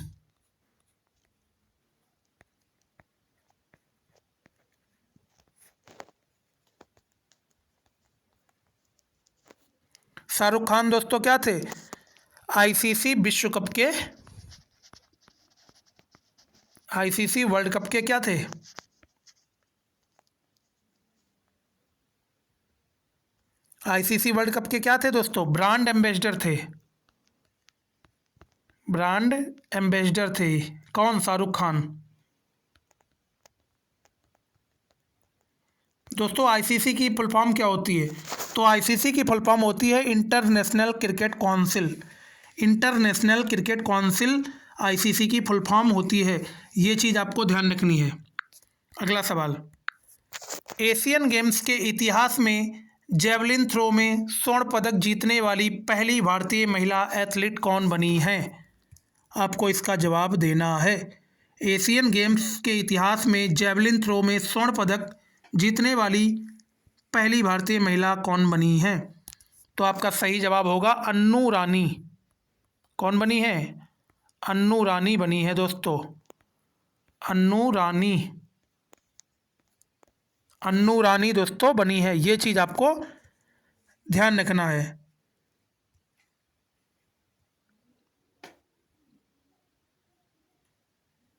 शाहरुख खान दोस्तों क्या थे? आईसीसी विश्व कप के, आईसीसी वर्ल्ड कप के क्या थे? आईसीसी वर्ल्ड कप के क्या थे दोस्तों? ब्रांड एम्बेसडर थे। ब्रांड एम्बेसडर थे कौन? शाहरुख खान। दोस्तों आईसीसी की फुल फॉर्म क्या होती है? तो आईसीसी की फुल फॉर्म होती है international cricket council. International cricket council ICC की फुल फॉर्म होती है। ये चीज़ आपको ध्यान रखनी है। अगला सवाल, एशियन गेम्स के इतिहास में जेवलिन थ्रो में स्वर्ण पदक जीतने वाली पहली भारतीय महिला एथलीट कौन बनी है? आपको इसका जवाब देना है। एशियन गेम्स के इतिहास में जेवलिन थ्रो में स्वर्ण पदक जीतने वाली पहली भारतीय महिला कौन बनी है? तो आपका सही जवाब होगा अन्नू रानी। कौन बनी है? अन्नू रानी बनी है दोस्तों। अन्नू रानी, अन्नू रानी दोस्तों बनी है। ये चीज़ आपको ध्यान रखना है।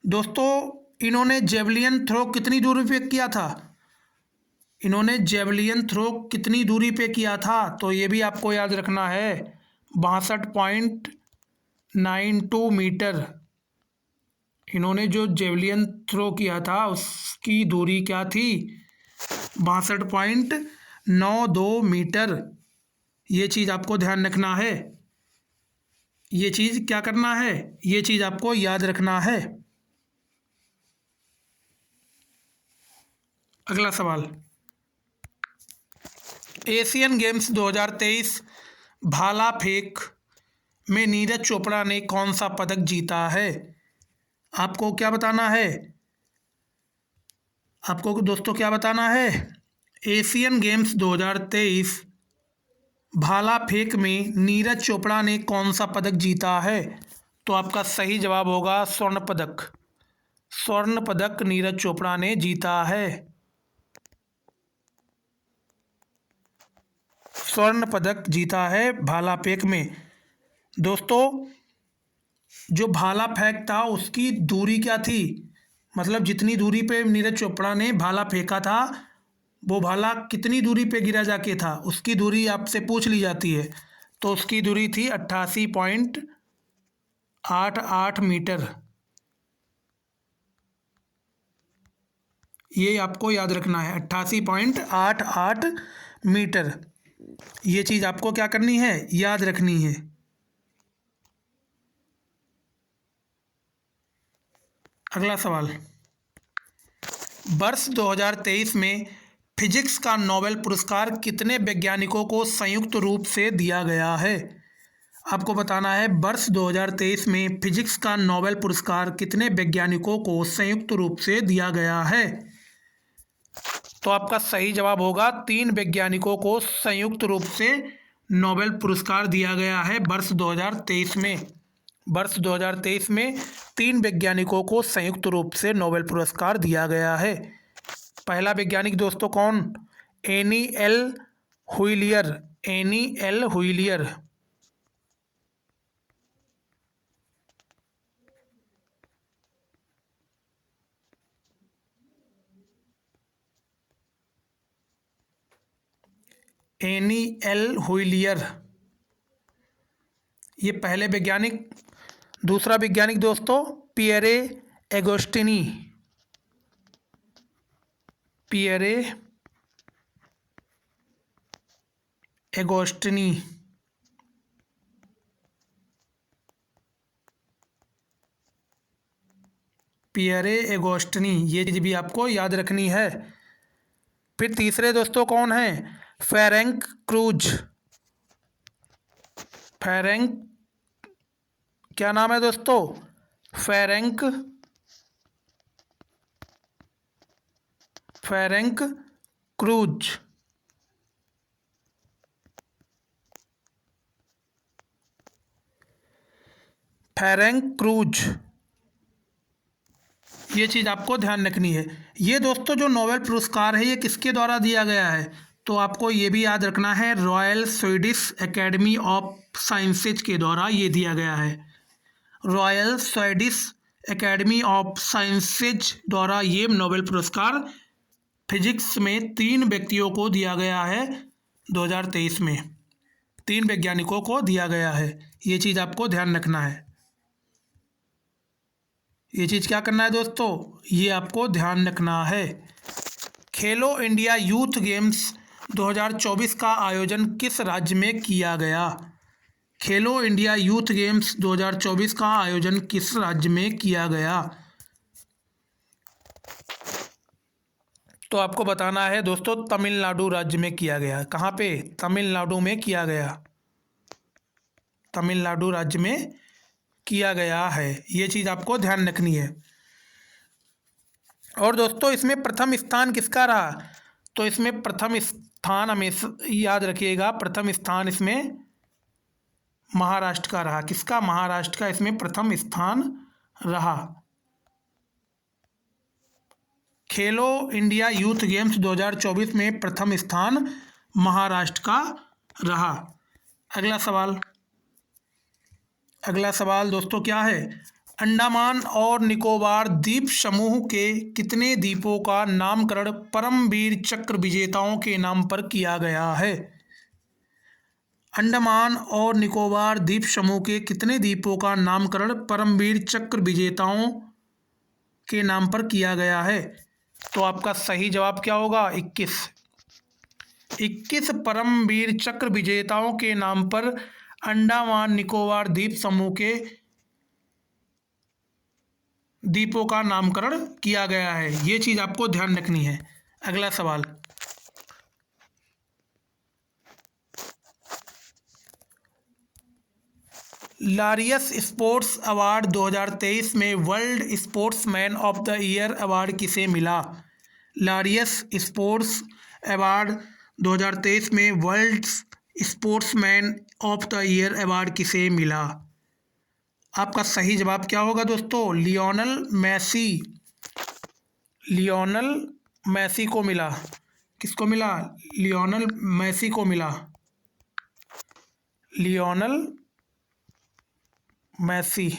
दोस्तों इन्होंने जेवलियन थ्रो कितनी दूरी पे किया था? इन्होंने जेवलियन थ्रो कितनी दूरी पे किया था? तो ये भी आपको याद रखना है, 62.92 मीटर। इन्होंने जो जेवलियन थ्रो किया था उसकी दूरी क्या थी? 62.92 मीटर। ये चीज़ आपको ध्यान रखना है। ये चीज़ क्या करना है? ये चीज़ आपको याद रखना है। अगला सवाल, एशियन गेम्स 2023 भाला फेंक में नीरज चोपड़ा ने कौन सा पदक जीता है? आपको क्या बताना है? आपको दोस्तों क्या बताना है? एशियन गेम्स 2023 भाला फेंक में नीरज चोपड़ा ने कौन सा पदक जीता है? तो आपका सही जवाब होगा स्वर्ण पदक। स्वर्ण पदक नीरज चोपड़ा ने जीता है। स्वर्ण पदक जीता है भाला फेंक में। दोस्तों जो भाला फेंक था उसकी दूरी क्या थी? मतलब जितनी दूरी पे नीरज चोपड़ा ने भाला फेंका था, वो भाला कितनी दूरी पे गिरा जाके था, उसकी दूरी आपसे पूछ ली जाती है। तो उसकी दूरी थी 88.88 मीटर। ये आपको याद रखना है, 88.88 मीटर। ये चीज़ आपको क्या करनी है? याद रखनी है। अगला सवाल, वर्ष 2023 में फिजिक्स का नोबेल पुरस्कार कितने वैज्ञानिकों को संयुक्त रूप से दिया गया है? आपको बताना है वर्ष 2023 में फिजिक्स का नोबेल पुरस्कार कितने वैज्ञानिकों को संयुक्त रूप से दिया गया है? तो आपका सही जवाब होगा 3 वैज्ञानिकों को संयुक्त रूप से नोबेल पुरस्कार दिया गया है वर्ष 2023 में। वर्ष 2023 में 3 वैज्ञानिकों को संयुक्त रूप से नोबेल पुरस्कार दिया गया है। पहला वैज्ञानिक दोस्तों कौन? Anne L'Huillier. Anne L'Huillier. Anne L'Huillier, ये पहले वैज्ञानिक। दूसरा वैज्ञानिक दोस्तों Pierre Agostini, Pierre Agostini. Pierre Agostini, ये चीज़ भी आपको याद रखनी है। फिर तीसरे दोस्तों कौन है? Ferenc cruise. फेरेंक, क्या नाम है दोस्तों? Ferenc, Ferenc cruise. Ferenc cruise, ये चीज़ आपको ध्यान रखनी है। ये दोस्तों जो नोबेल पुरस्कार है ये किसके द्वारा दिया गया है? तो आपको ये भी याद रखना है, royal Swedish academy of sciences के द्वारा ये दिया गया है। Royal Swedish academy of sciences द्वारा ये नोबेल पुरस्कार फिजिक्स में 3 व्यक्तियों को दिया गया है। 2023 में 3 वैज्ञानिकों को दिया गया है। ये चीज़ आपको ध्यान रखना है। ये चीज़ क्या करना है दोस्तों? ये आपको ध्यान रखना है। खेलो इंडिया यूथ गेम्स 2024 का आयोजन किस राज्य में किया गया? खेलो इंडिया यूथ गेम्स 2024 का आयोजन किस राज्य में किया गया? तो आपको बताना है दोस्तों, तमिलनाडु राज्य में किया गया। कहाँ पे? तमिलनाडु में किया गया। तमिलनाडु राज्य में किया गया है। ये चीज़ आपको ध्यान रखनी है। और दोस्तों इसमें प्रथम स्थान किसका रहा? तो इसमें प्रथम स्थान हमेशा याद रखिएगा, प्रथम स्थान इसमें महाराष्ट्र का रहा। किसका? महाराष्ट्र का इसमें प्रथम स्थान रहा। खेलो इंडिया यूथ गेम्स 2024 में प्रथम स्थान महाराष्ट्र का रहा। अगला सवाल, अगला सवाल दोस्तों क्या है? अंडमान और निकोबार द्वीप समूह के कितने द्वीपों का नामकरण परमवीर चक्र विजेताओं के नाम पर किया गया है? अंडमान और निकोबार द्वीप समूह के कितने द्वीपों का नामकरण परमवीर चक्र विजेताओं के नाम पर किया गया है? तो आपका सही जवाब क्या होगा? 21। 21 परमवीर चक्र विजेताओं के नाम पर अंडमान निकोबार द्वीप समूह के द्वीपों का नामकरण किया गया है। ये चीज़ आपको ध्यान रखनी है। अगला सवाल, लारियस स्पोर्ट्स अवार्ड 2023 में world sportsman of the year award किसे मिला? लारियस स्पोर्ट्स अवार्ड 2023 में world sportsman of the year award किसे मिला? आपका सही जवाब क्या होगा दोस्तों? लियोनल मैसी। लियोनल मैसी को मिला। किसको मिला? लियोनल मैसी को मिला। Lionel Messi.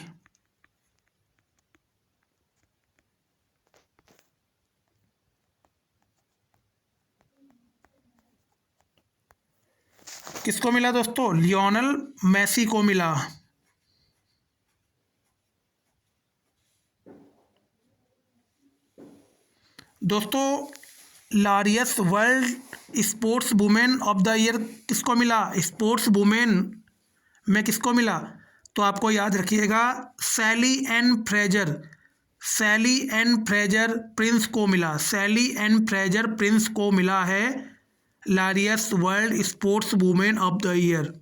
किसको मिला दोस्तों? लियोनल मैसी को मिला। दोस्तों Laureus World Sports women of the year किसको मिला? स्पोर्ट्स वुमेन में किसको मिला? तो आपको याद रखिएगा, Sally Ann Fraser. Sally Ann Fraser Prince को मिला। सैली एन फ्रेजर प्रिंस को मिला है Laureus World Sports women of the year.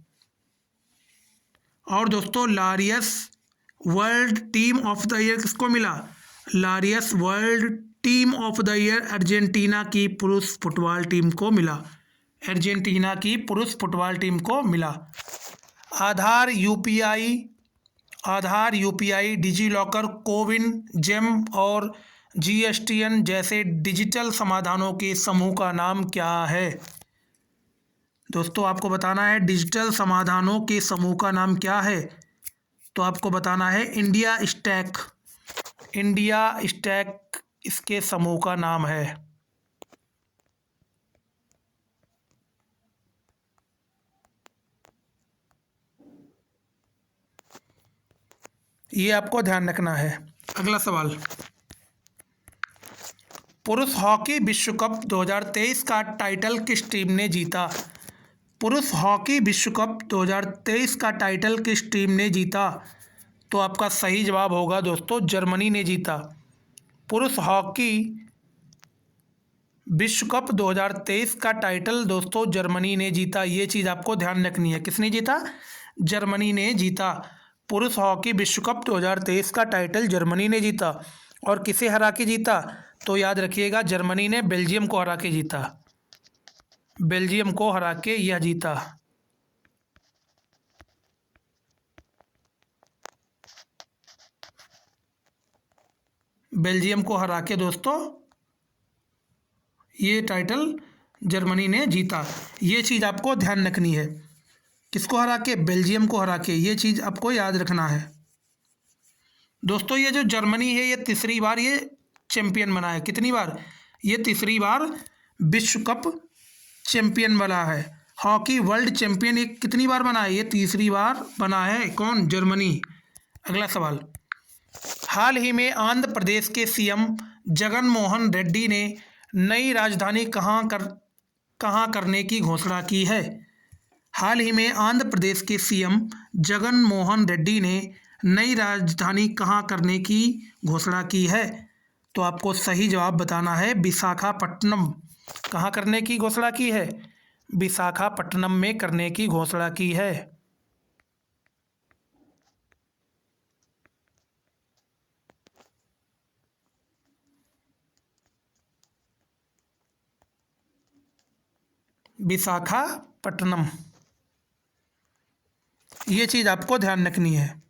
और दोस्तों Laureus World team of the year किसको मिला? Laureus World team of the year Argentina की पुरुष फुटबॉल टीम को मिला। अर्जेंटीना की पुरुष फुटबॉल टीम को मिला। आधार यूपीआई, आधार UPI, digi locker, CoWIN, GeM और जीएसटीएन जैसे डिजिटल समाधानों के समूह का नाम क्या है? दोस्तों आपको बताना है डिजिटल समाधानों के समूह का नाम क्या है। तो आपको बताना है इंडिया स्टैक। इंडिया स्टैक इसके समूह का नाम है। ये आपको ध्यान रखना है। अगला सवाल, पुरुष हॉकी विश्व कप 2023 का टाइटल किस टीम ने जीता? पुरुष हॉकी विश्व कप 2023 का टाइटल किस टीम ने जीता? तो आपका सही जवाब होगा दोस्तों, जर्मनी ने जीता। पुरुष हॉकी विश्व कप 2023 का टाइटल दोस्तों जर्मनी ने जीता। ये चीज़ आपको ध्यान रखनी है। किसने जीता? जर्मनी ने जीता। पुरुष हॉकी विश्व कप 2023 का टाइटल जर्मनी ने जीता। और किसे हरा के जीता? तो याद रखिएगा, जर्मनी ने बेल्जियम को हरा के जीता। बेल्जियम को हरा के यह जीता। बेल्जियम को हरा के दोस्तों ये टाइटल जर्मनी ने जीता। ये चीज़ आपको ध्यान रखनी है। किसको हरा के? बेल्जियम को हरा के। ये चीज़ आपको याद रखना है दोस्तों। ये जो जर्मनी है, ये तीसरी बार ये चैंपियन बना है। कितनी बार? ये तीसरी बार विश्व कप चैंपियन बना है। हॉकी वर्ल्ड चैंपियन ये कितनी बार बना है? ये तीसरी बार बना है। कौन? जर्मनी। अगला सवाल, हाल ही में आंध्र प्रदेश के सीएम जगन मोहन रेड्डी ने नई राजधानी कहाँ करने की घोषणा की है? हाल ही में आंध्र प्रदेश के सीएम जगन मोहन रेड्डी ने नई राजधानी कहाँ करने की घोषणा की है? तो आपको सही जवाब बताना है, विशाखापट्टनम। कहाँ करने की घोषणा की है? विशाखापट्टनम में करने की घोषणा की है। विशाखापट्टनम। ये चीज़ आपको ध्यान रखनी है।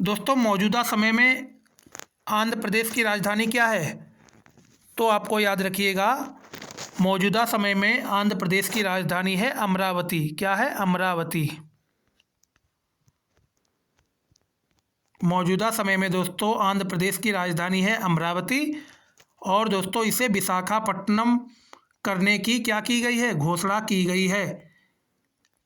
दोस्तों मौजूदा समय में आंध्र प्रदेश की राजधानी क्या है? तो आपको याद रखिएगा, मौजूदा समय में आंध्र प्रदेश की राजधानी है अमरावती। क्या है? अमरावती। मौजूदा समय में दोस्तों आंध्र प्रदेश की राजधानी है अमरावती। और दोस्तों इसे विशाखापट्टनम करने की क्या की गई है? घोषणा की गई है।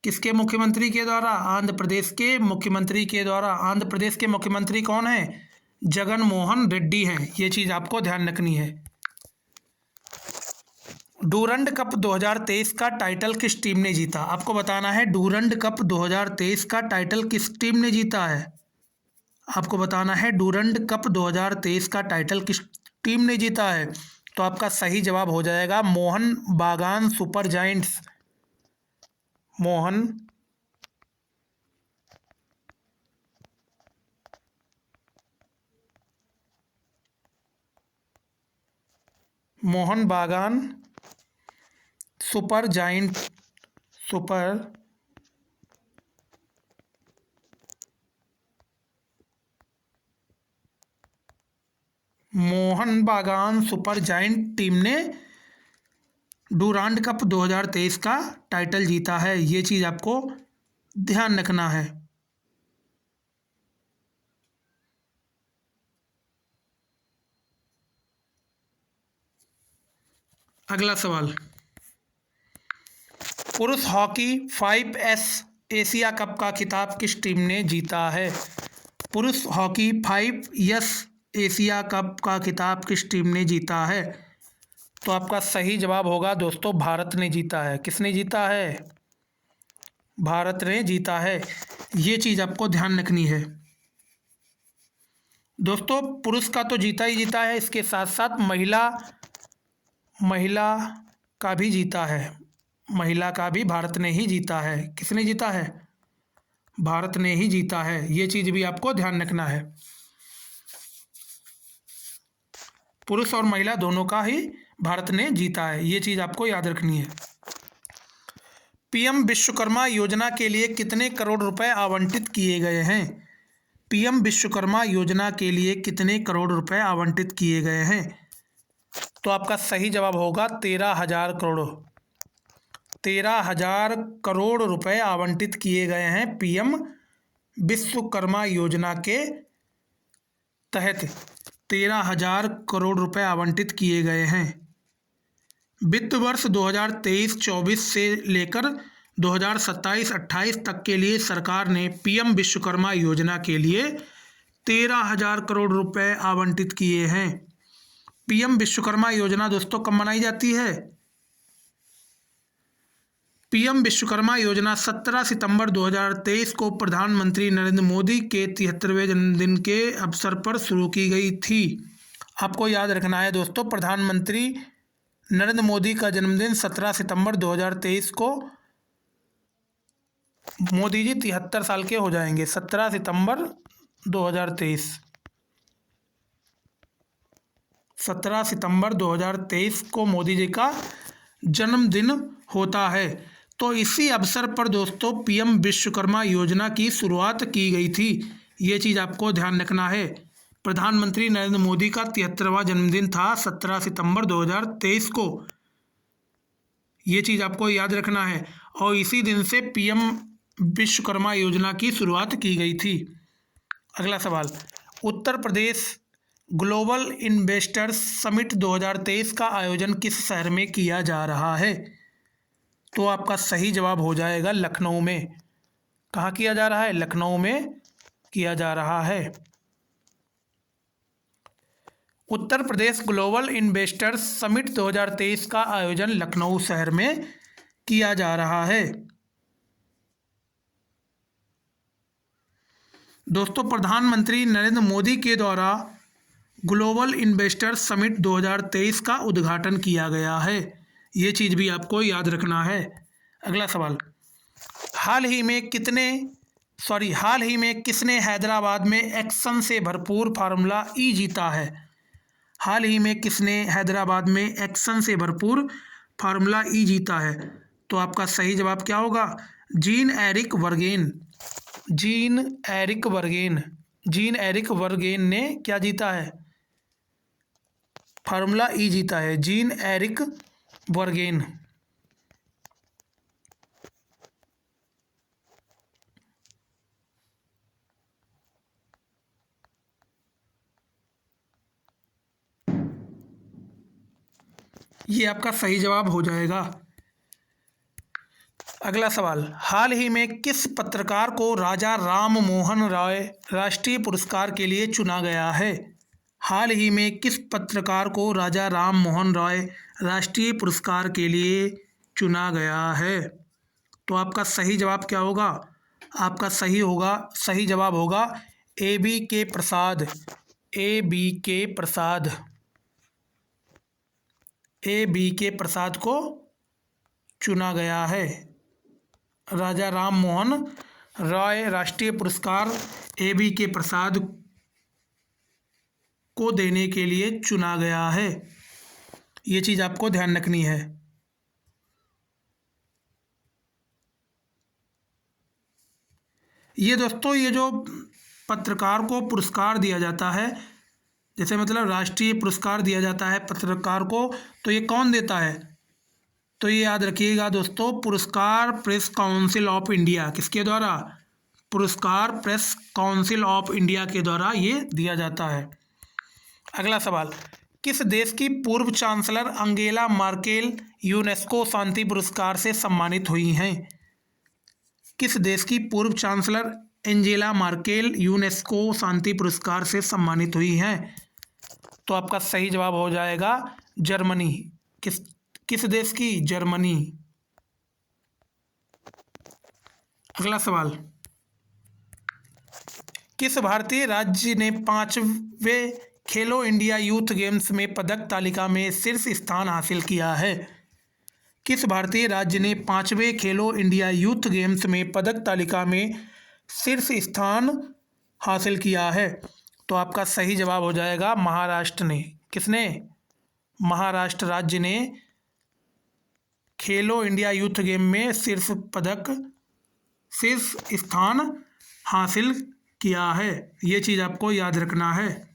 किसके मुख्यमंत्री के द्वारा? आंध्र प्रदेश के मुख्यमंत्री के द्वारा। आंध्र प्रदेश के मुख्यमंत्री कौन है? जगन मोहन रेड्डी हैं। ये चीज़ आपको ध्यान रखनी है। डूरंड कप 2023 का टाइटल किस टीम ने जीता? आपको बताना है, डूरंड कप 2023 का टाइटल किस टीम ने जीता है? आपको बताना है, डूरंड कप 2023 का टाइटल किस टीम ने जीता है? तो आपका सही जवाब हो जाएगा मोहन बागान सुपर जायंट्स। मोहन बागान सुपर जायंट मोहन बागान सुपर जायंट टीम ने डूरांड कप 2023 का टाइटल जीता है। ये चीज़ आपको ध्यान रखना है। अगला सवाल, पुरुष हॉकी 5S एशिया कप का खिताब किस टीम ने जीता है? पुरुष हॉकी 5S एशिया कप का खिताब किस टीम ने जीता है? तो आपका सही जवाब होगा दोस्तों, भारत ने जीता है। किसने जीता है? भारत ने जीता है। ये चीज़ आपको ध्यान रखनी है दोस्तों। पुरुष का तो जीता ही जीता है, इसके साथ साथ महिला का भी जीता है। महिला का भी भारत ने ही जीता है। किसने जीता है? भारत ने ही जीता है। ये चीज़ भी आपको ध्यान रखना है। पुरुष और महिला दोनों का ही भारत ने जीता है। ये चीज़ आपको याद रखनी है। पीएम विश्वकर्मा योजना के लिए कितने करोड़ रुपए आवंटित किए गए हैं? पीएम विश्वकर्मा योजना के लिए कितने करोड़ रुपए आवंटित किए गए हैं? तो आपका सही जवाब होगा 13,000 करोड़। 13,000 करोड़ रुपए आवंटित किए गए हैं पीएम विश्वकर्मा योजना के तहत। 13,000 करोड़ रुपए आवंटित किए गए हैं। वित्त वर्ष 2023-24 से लेकर 2027-28 तक के लिए सरकार ने पीएम विश्वकर्मा योजना के लिए 13,000 करोड़ रुपए आवंटित किए हैं। पीएम विश्वकर्मा योजना दोस्तों कब मनाई जाती है? पीएम विश्वकर्मा योजना 17 सितंबर 2023 को प्रधानमंत्री नरेंद्र मोदी के 73वें जन्मदिन के अवसर पर शुरू की गई थी। आपको याद रखना है दोस्तों, प्रधानमंत्री नरेंद्र मोदी का जन्मदिन 17 सितंबर 2023 को, मोदी जी 73 साल के हो जाएंगे। 17 सितंबर 2023, 17 सितंबर 2023 को मोदी जी का जन्मदिन होता है। तो इसी अवसर पर दोस्तों पीएम विश्वकर्मा योजना की शुरुआत की गई थी। ये चीज़ आपको ध्यान रखना है। प्रधानमंत्री नरेंद्र मोदी का 73वां जन्मदिन था 17 सितंबर 2023 को। ये चीज़ आपको याद रखना है और इसी दिन से पीएम विश्वकर्मा योजना की शुरुआत की गई थी। अगला सवाल, Uttar Pradesh global investors summit 2023 का आयोजन किस शहर में किया जा रहा है? तो आपका सही जवाब हो जाएगा लखनऊ में। कहाँ किया जा रहा है? लखनऊ में किया जा रहा है। Uttar Pradesh global investors summit 2023 का आयोजन लखनऊ शहर में किया जा रहा है। दोस्तों प्रधानमंत्री नरेंद्र मोदी के द्वारा ग्लोबल इन्वेस्टर्स समिट 2023 का उद्घाटन किया गया है। ये चीज़ भी आपको याद रखना है। अगला सवाल, हाल ही में किसने हैदराबाद में एक्शन से भरपूर फार्मूला ई जीता है? हाल ही में किसने हैदराबाद में एक्शन से भरपूर फार्मूला ई जीता है? तो आपका सही जवाब क्या होगा? जीन एरिक वर्गेन ने क्या जीता है? फार्मूला ई जीता है, जीन एरिक वर्गेन। ये आपका सही जवाब हो जाएगा। अगला सवाल, हाल ही में किस पत्रकार को राजा राम मोहन रॉय राष्ट्रीय पुरस्कार के लिए चुना गया है? हाल ही में किस पत्रकार को राजा राम मोहन रॉय राष्ट्रीय पुरस्कार के लिए चुना गया है? तो आपका सही जवाब क्या होगा? आपका सही जवाब होगा ए.बी.के प्रसाद को चुना गया है। राजा राम मोहन रॉय राष्ट्रीय पुरस्कार ए.बी.के प्रसाद को देने के लिए चुना गया है। ये चीज़ आपको ध्यान रखनी है। ये दोस्तों, ये जो पत्रकार को पुरस्कार दिया जाता है, जैसे मतलब राष्ट्रीय पुरस्कार दिया जाता है पत्रकार को, तो ये कौन देता है? तो ये याद रखिएगा दोस्तों, पुरस्कार प्रेस काउंसिल ऑफ इंडिया। किसके द्वारा? पुरस्कार प्रेस काउंसिल ऑफ इंडिया के द्वारा ये दिया जाता है। अगला सवाल, किस देश की पूर्व चांसलर अंगेला मार्केल यूनेस्को शांति पुरस्कार से सम्मानित हुई हैं? किस देश की पूर्व चांसलर एंजेला मार्केल यूनेस्को शांति पुरस्कार से सम्मानित हुई हैं? तो आपका सही जवाब हो जाएगा जर्मनी। किस देश की? जर्मनी। अगला सवाल, किस भारतीय राज्य ने 5वें खेलो इंडिया यूथ गेम्स में पदक तालिका में शीर्ष स्थान हासिल किया है? किस भारतीय राज्य ने 5वें खेलो इंडिया यूथ गेम्स में पदक तालिका में शीर्ष स्थान हासिल किया है? तो आपका सही जवाब हो जाएगा महाराष्ट्र ने। किसने? महाराष्ट्र राज्य ने खेलो इंडिया यूथ गेम में शीर्ष स्थान हासिल किया है। ये चीज़ आपको याद रखना है।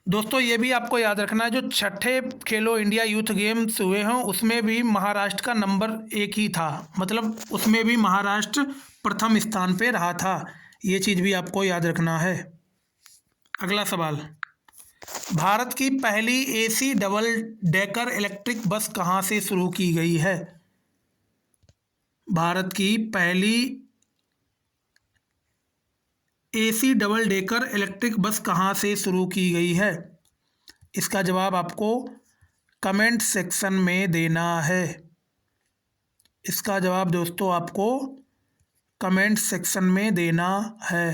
दोस्तों ये भी आपको याद रखना है, जो छठे खेलो इंडिया यूथ गेम्स हुए हैं उसमें भी महाराष्ट्र का नंबर 1 ही था, मतलब उसमें भी महाराष्ट्र प्रथम स्थान पे रहा था। ये चीज़ भी आपको याद रखना है। अगला सवाल, भारत की पहली AC double decker electric bus कहाँ से शुरू की गई है? भारत की पहली AC double decker electric bus कहाँ से शुरू की गई है? इसका जवाब आपको कमेंट सेक्शन में देना है। इसका जवाब दोस्तों आपको कमेंट सेक्शन में देना है।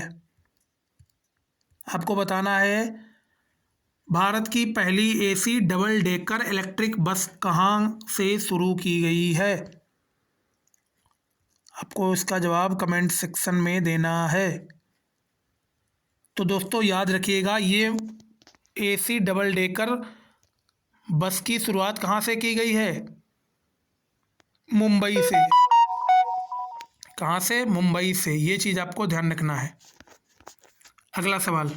आपको बताना है भारत की पहली AC double decker electric bus कहाँ से शुरू की गई है। आपको इसका जवाब कमेंट सेक्शन में देना है। तो दोस्तों याद रखिएगा, ये एसी डबल डेकर बस की शुरुआत कहाँ से की गई है? मुंबई से। कहाँ से? मुंबई से। ये चीज़ आपको ध्यान रखना है। अगला सवाल,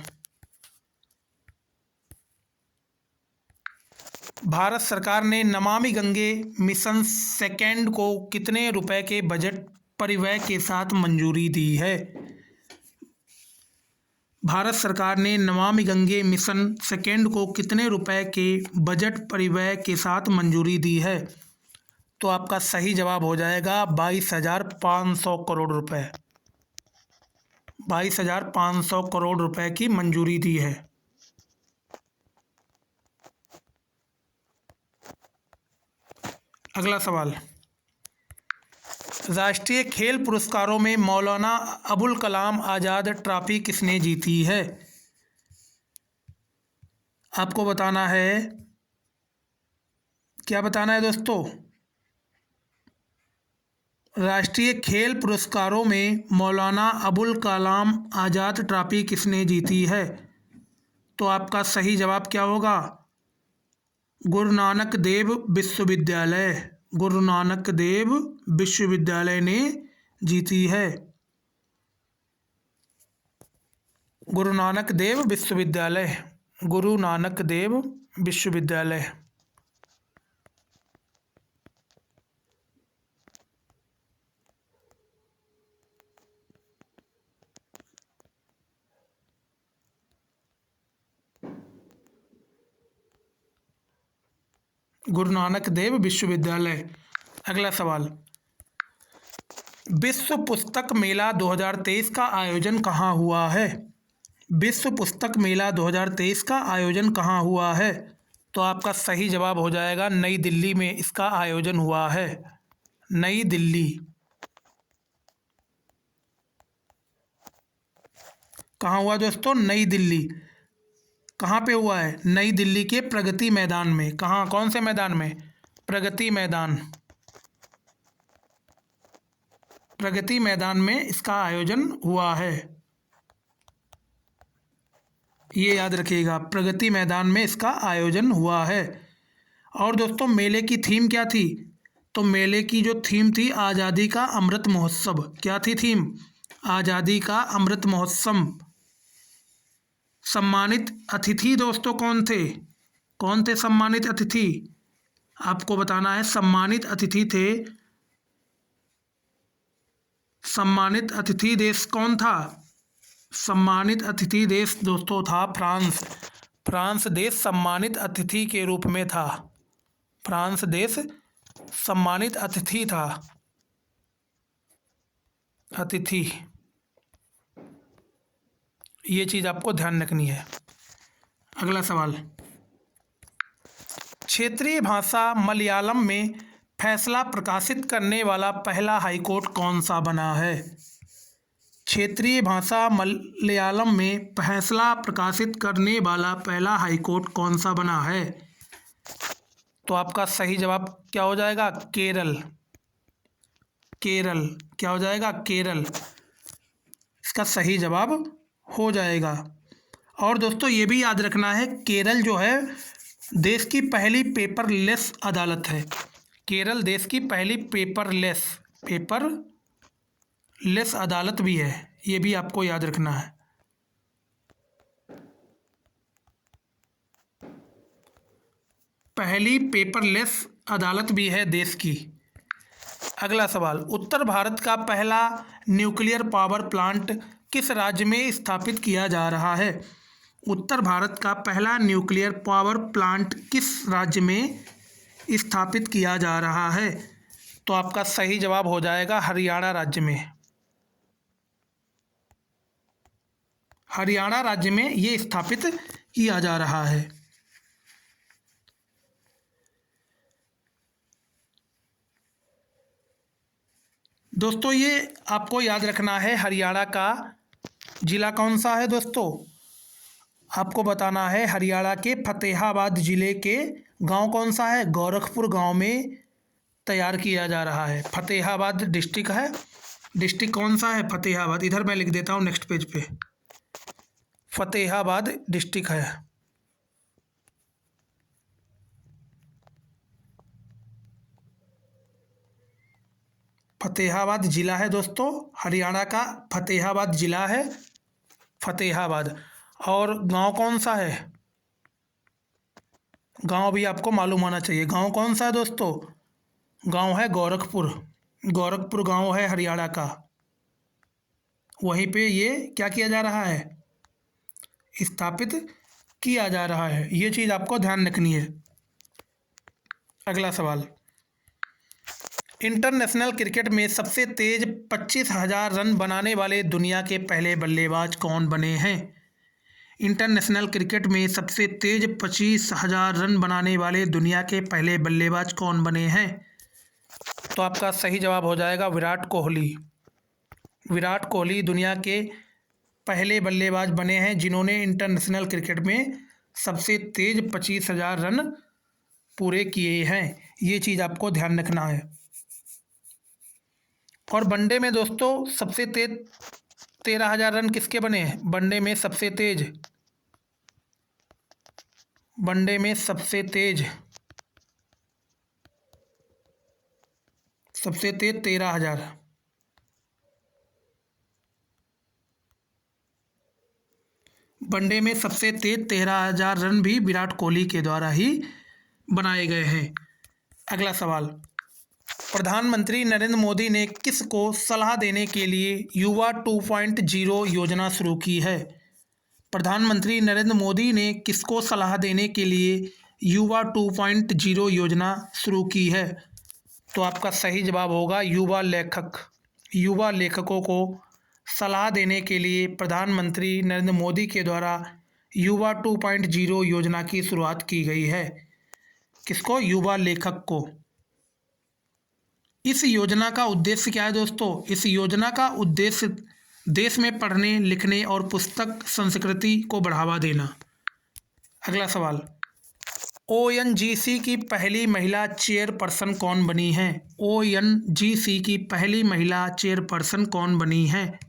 भारत सरकार ने नमामि गंगे मिशन सेकेंड को कितने रुपए के बजट परिव्यय के साथ मंजूरी दी है? भारत सरकार ने नमामि गंगे मिशन सेकेंड को कितने रुपए के बजट परिव्यय के साथ मंजूरी दी है? तो आपका सही जवाब हो जाएगा 22,500 करोड़ रुपए। 22,500 करोड़ रुपए की मंजूरी दी है। अगला सवाल, राष्ट्रीय खेल पुरस्कारों में मौलाना अबुल कलाम आज़ाद ट्रॉफी किसने जीती है? आपको बताना है, क्या बताना है दोस्तों? राष्ट्रीय खेल पुरस्कारों में मौलाना अबुल कलाम आज़ाद ट्रॉफी किसने जीती है? तो आपका सही जवाब क्या होगा? गुरु नानक देव विश्वविद्यालय। गुरु नानक देव विश्वविद्यालय ने जीती है। गुरु नानक देव विश्वविद्यालय। गुरु नानक देव विश्वविद्यालय। गुरु नानक देव विश्वविद्यालय। अगला सवाल, विश्व पुस्तक मेला 2023 का आयोजन कहाँ हुआ है? विश्व पुस्तक मेला 2023 का आयोजन कहाँ हुआ है? तो आपका सही जवाब हो जाएगा नई दिल्ली में इसका आयोजन हुआ है। नई दिल्ली। कहाँ हुआ दोस्तों? नई दिल्ली। कहाँ पे हुआ है? नई दिल्ली के प्रगति मैदान में। कहाँ? कौन से मैदान में? प्रगति मैदान। प्रगति मैदान में इसका आयोजन हुआ है। ये याद रखिएगा, प्रगति मैदान में इसका आयोजन हुआ है। और दोस्तों मेले की थीम क्या थी? तो मेले की जो थीम थी आज़ादी का अमृत महोत्सव। क्या थी थीम? आज़ादी का अमृत महोत्सव। सम्मानित अतिथि दोस्तों कौन थे? कौन थे सम्मानित अतिथि? आपको बताना है। सम्मानित अतिथि थे, सम्मानित अतिथि देश कौन था? सम्मानित अतिथि देश दोस्तों था फ्रांस। फ्रांस देश सम्मानित अतिथि के रूप में था। फ्रांस देश सम्मानित अतिथि था। अतिथि। ये चीज़ आपको ध्यान रखनी है। अगला सवाल, क्षेत्रीय भाषा मलयालम में फैसला प्रकाशित करने वाला पहला हाईकोर्ट कौन सा बना है? क्षेत्रीय भाषा मलयालम में फैसला प्रकाशित करने वाला पहला हाईकोर्ट कौन सा बना है? तो आपका सही जवाब क्या हो जाएगा? केरल। केरल। क्या हो जाएगा? केरल। इसका सही जवाब हो जाएगा। और दोस्तों ये भी याद रखना है, केरल जो है देश की पहली पेपरलेस अदालत है। केरल देश की पहली पेपरलेस अदालत भी है। ये भी आपको याद रखना है। पहली पेपरलेस अदालत भी है देश की। अगला सवाल, उत्तर भारत का पहला न्यूक्लियर पावर प्लांट किस राज्य में स्थापित किया जा रहा है? उत्तर भारत का पहला न्यूक्लियर पावर प्लांट किस राज्य में स्थापित किया जा रहा है? तो आपका सही जवाब हो जाएगा हरियाणा राज्य में। हरियाणा राज्य में ये स्थापित किया जा रहा है। दोस्तों ये आपको याद रखना है, हरियाणा का ज़िला कौन सा है दोस्तों? आपको बताना है हरियाणा के फतेहाबाद ज़िले के गांव कौन सा है? गोरखपुर गांव में तैयार किया जा रहा है। फतेहाबाद डिस्ट्रिक्ट है। डिस्ट्रिक्ट कौन सा है? फतेहाबाद। इधर मैं लिख देता हूँ नेक्स्ट पेज पे, फतेहाबाद डिस्ट्रिक्ट है। फतेहाबाद ज़िला है दोस्तों, हरियाणा का फतेहाबाद ज़िला है, फतेहाबाद। और गांव कौन सा है? गांव भी आपको मालूम होना चाहिए। गांव कौन सा है दोस्तों? गांव है गोरखपुर। गोरखपुर गांव है हरियाणा का। वहीं पे ये क्या किया जा रहा है? स्थापित किया जा रहा है। ये चीज़ आपको ध्यान रखनी है। अगला सवाल, इंटरनेशनल क्रिकेट में सबसे तेज 25,000 रन बनाने वाले दुनिया के पहले बल्लेबाज कौन बने हैं? इंटरनेशनल क्रिकेट में सबसे तेज 25,000 रन बनाने वाले दुनिया के पहले बल्लेबाज कौन बने हैं? तो आपका सही जवाब हो जाएगा विराट कोहली। विराट कोहली दुनिया के पहले बल्लेबाज बने हैं जिन्होंने इंटरनेशनल क्रिकेट में सबसे तेज 25,000 रन पूरे किए हैं। ये चीज़ आपको ध्यान रखना है। और वनडे में दोस्तों सबसे तेज 13,000 रन किसके बने हैं? वनडे में सबसे तेज, वनडे में सबसे तेज 13,000। वनडे में सबसे तेज 13,000 रन भी विराट कोहली के द्वारा ही बनाए गए हैं। अगला सवाल, प्रधानमंत्री नरेंद्र मोदी ने किस को सलाह देने के लिए युवा 2.0 योजना शुरू की है? प्रधानमंत्री नरेंद्र मोदी ने किसको सलाह देने के लिए युवा 2.0 योजना शुरू की है? तो आपका सही जवाब होगा युवा लेखक। युवा लेखकों को सलाह देने के लिए प्रधानमंत्री नरेंद्र मोदी के द्वारा युवा 2.0 योजना की शुरुआत की गई है। किसको? युवा लेखक को। इस योजना का उद्देश्य क्या है दोस्तों? इस योजना का उद्देश्य देश में पढ़ने लिखने और पुस्तक संस्कृति को बढ़ावा देना। अगला सवाल, ONGC की पहली महिला चेयरपर्सन कौन बनी है? ONGC की पहली महिला चेयरपर्सन कौन बनी है?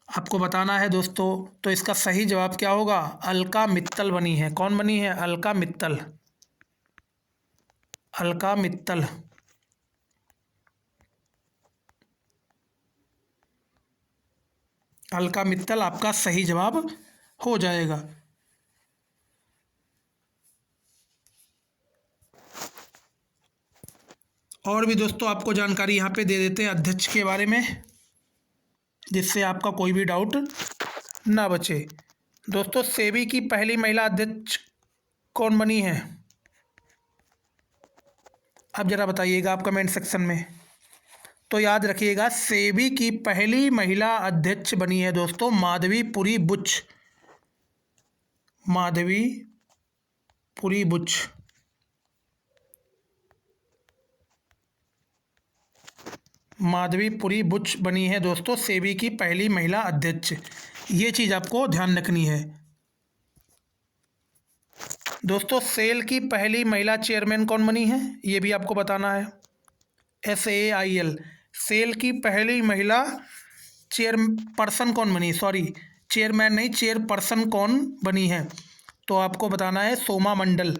आपको बताना है दोस्तों। तो इसका सही जवाब क्या होगा? अलका मित्तल बनी है। कौन बनी है? अलका मित्तल। अलका मित्तल। अलका मित्तल आपका सही जवाब हो जाएगा। और भी दोस्तों आपको जानकारी यहाँ पे दे देते हैं अध्यक्ष के बारे में, जिससे आपका कोई भी डाउट ना बचे। दोस्तों सेबी की पहली महिला अध्यक्ष कौन बनी है? अब ज़रा बताइएगा आप कमेंट सेक्शन में। तो याद रखिएगा, सेबी की पहली महिला अध्यक्ष बनी है दोस्तों माधवीपुरी बुच। माधवीपुरी बुच। माधवीपुरी बुच बनी है दोस्तों सेबी की पहली महिला अध्यक्ष। ये चीज़ आपको ध्यान रखनी है दोस्तों। सेल की पहली महिला चेयरमैन कौन बनी है? ये भी आपको बताना है। SAIL, सेल की पहली महिला चेयरपर्सन कौन बनी? सॉरी, चेयरमैन नहीं, चेयरपर्सन कौन बनी है? तो आपको बताना है सोमा मंडल।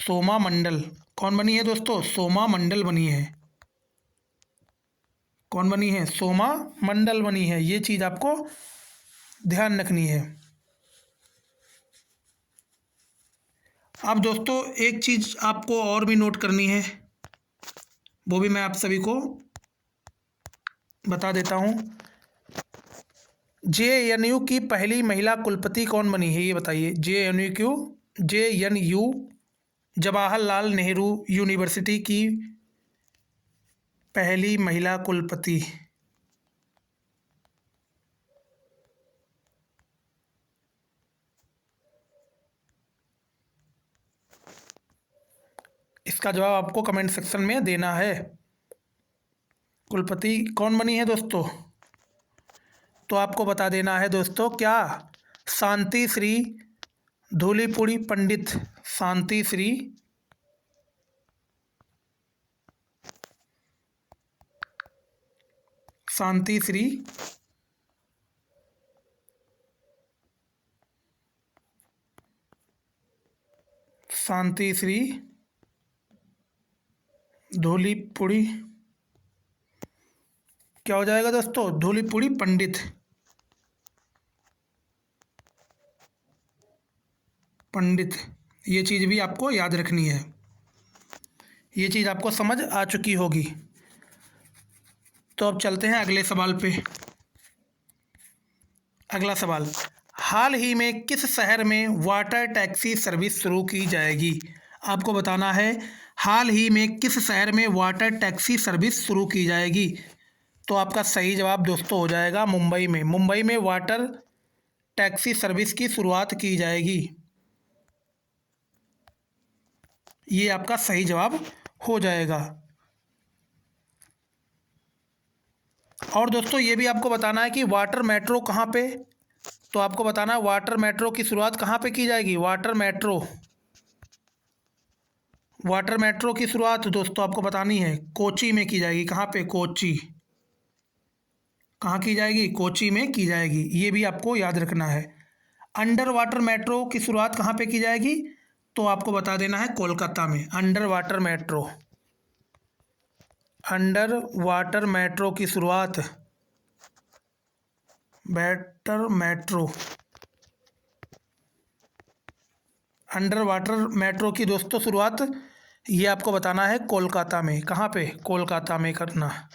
सोमा मंडल कौन बनी है दोस्तों? सोमा मंडल बनी है। कौन बनी है? सोमा मंडल बनी है। ये चीज़ आपको ध्यान रखनी है। अब दोस्तों एक चीज़ आपको और भी नोट करनी है, वो भी मैं आप सभी को बता देता हूँ। JNU की पहली महिला कुलपति कौन बनी है, ये बताइए। JNU जवाहरलाल नेहरू यूनिवर्सिटी की पहली महिला कुलपति। इसका जवाब आपको कमेंट सेक्शन में देना है। कुलपति कौन बनी है दोस्तों, तो आपको बता देना है दोस्तों, क्या शांति श्री धूलीपुड़ी पंडित। शांति श्री शांति श्री शांति श्री धूलीपुड़ी, क्या हो जाएगा दोस्तों, धूलीपुड़ी पंडित। पंडित, ये चीज़ भी आपको याद रखनी है। ये चीज़ आपको समझ आ चुकी होगी। तो अब चलते हैं अगले सवाल पे। अगला सवाल, हाल ही में किस शहर में वाटर टैक्सी सर्विस शुरू की जाएगी। आपको बताना है हाल ही में किस शहर में वाटर टैक्सी सर्विस शुरू की जाएगी। तो आपका सही जवाब दोस्तों हो जाएगा मुंबई में। मुंबई में वाटर टैक्सी सर्विस की शुरुआत की जाएगी। ये आपका सही जवाब हो जाएगा। और दोस्तों ये भी आपको बताना है कि वाटर मेट्रो कहाँ पे, तो आपको बताना है वाटर मेट्रो की शुरुआत कहाँ पे की जाएगी। वाटर मेट्रो की शुरुआत दोस्तों आपको बतानी है कोची में की जाएगी। कहाँ पे, कोची। कहाँ की जाएगी, कोची में की जाएगी। ये भी आपको याद रखना है। अंडर वाटर मेट्रो की शुरुआत कहाँ पे की जाएगी, तो आपको बता देना है कोलकाता में। अंडर वाटर मेट्रो की शुरुआत, अंडर वाटर मेट्रो की दोस्तों शुरुआत ये आपको बताना है कोलकाता में। कहाँ पे, कोलकाता में करना।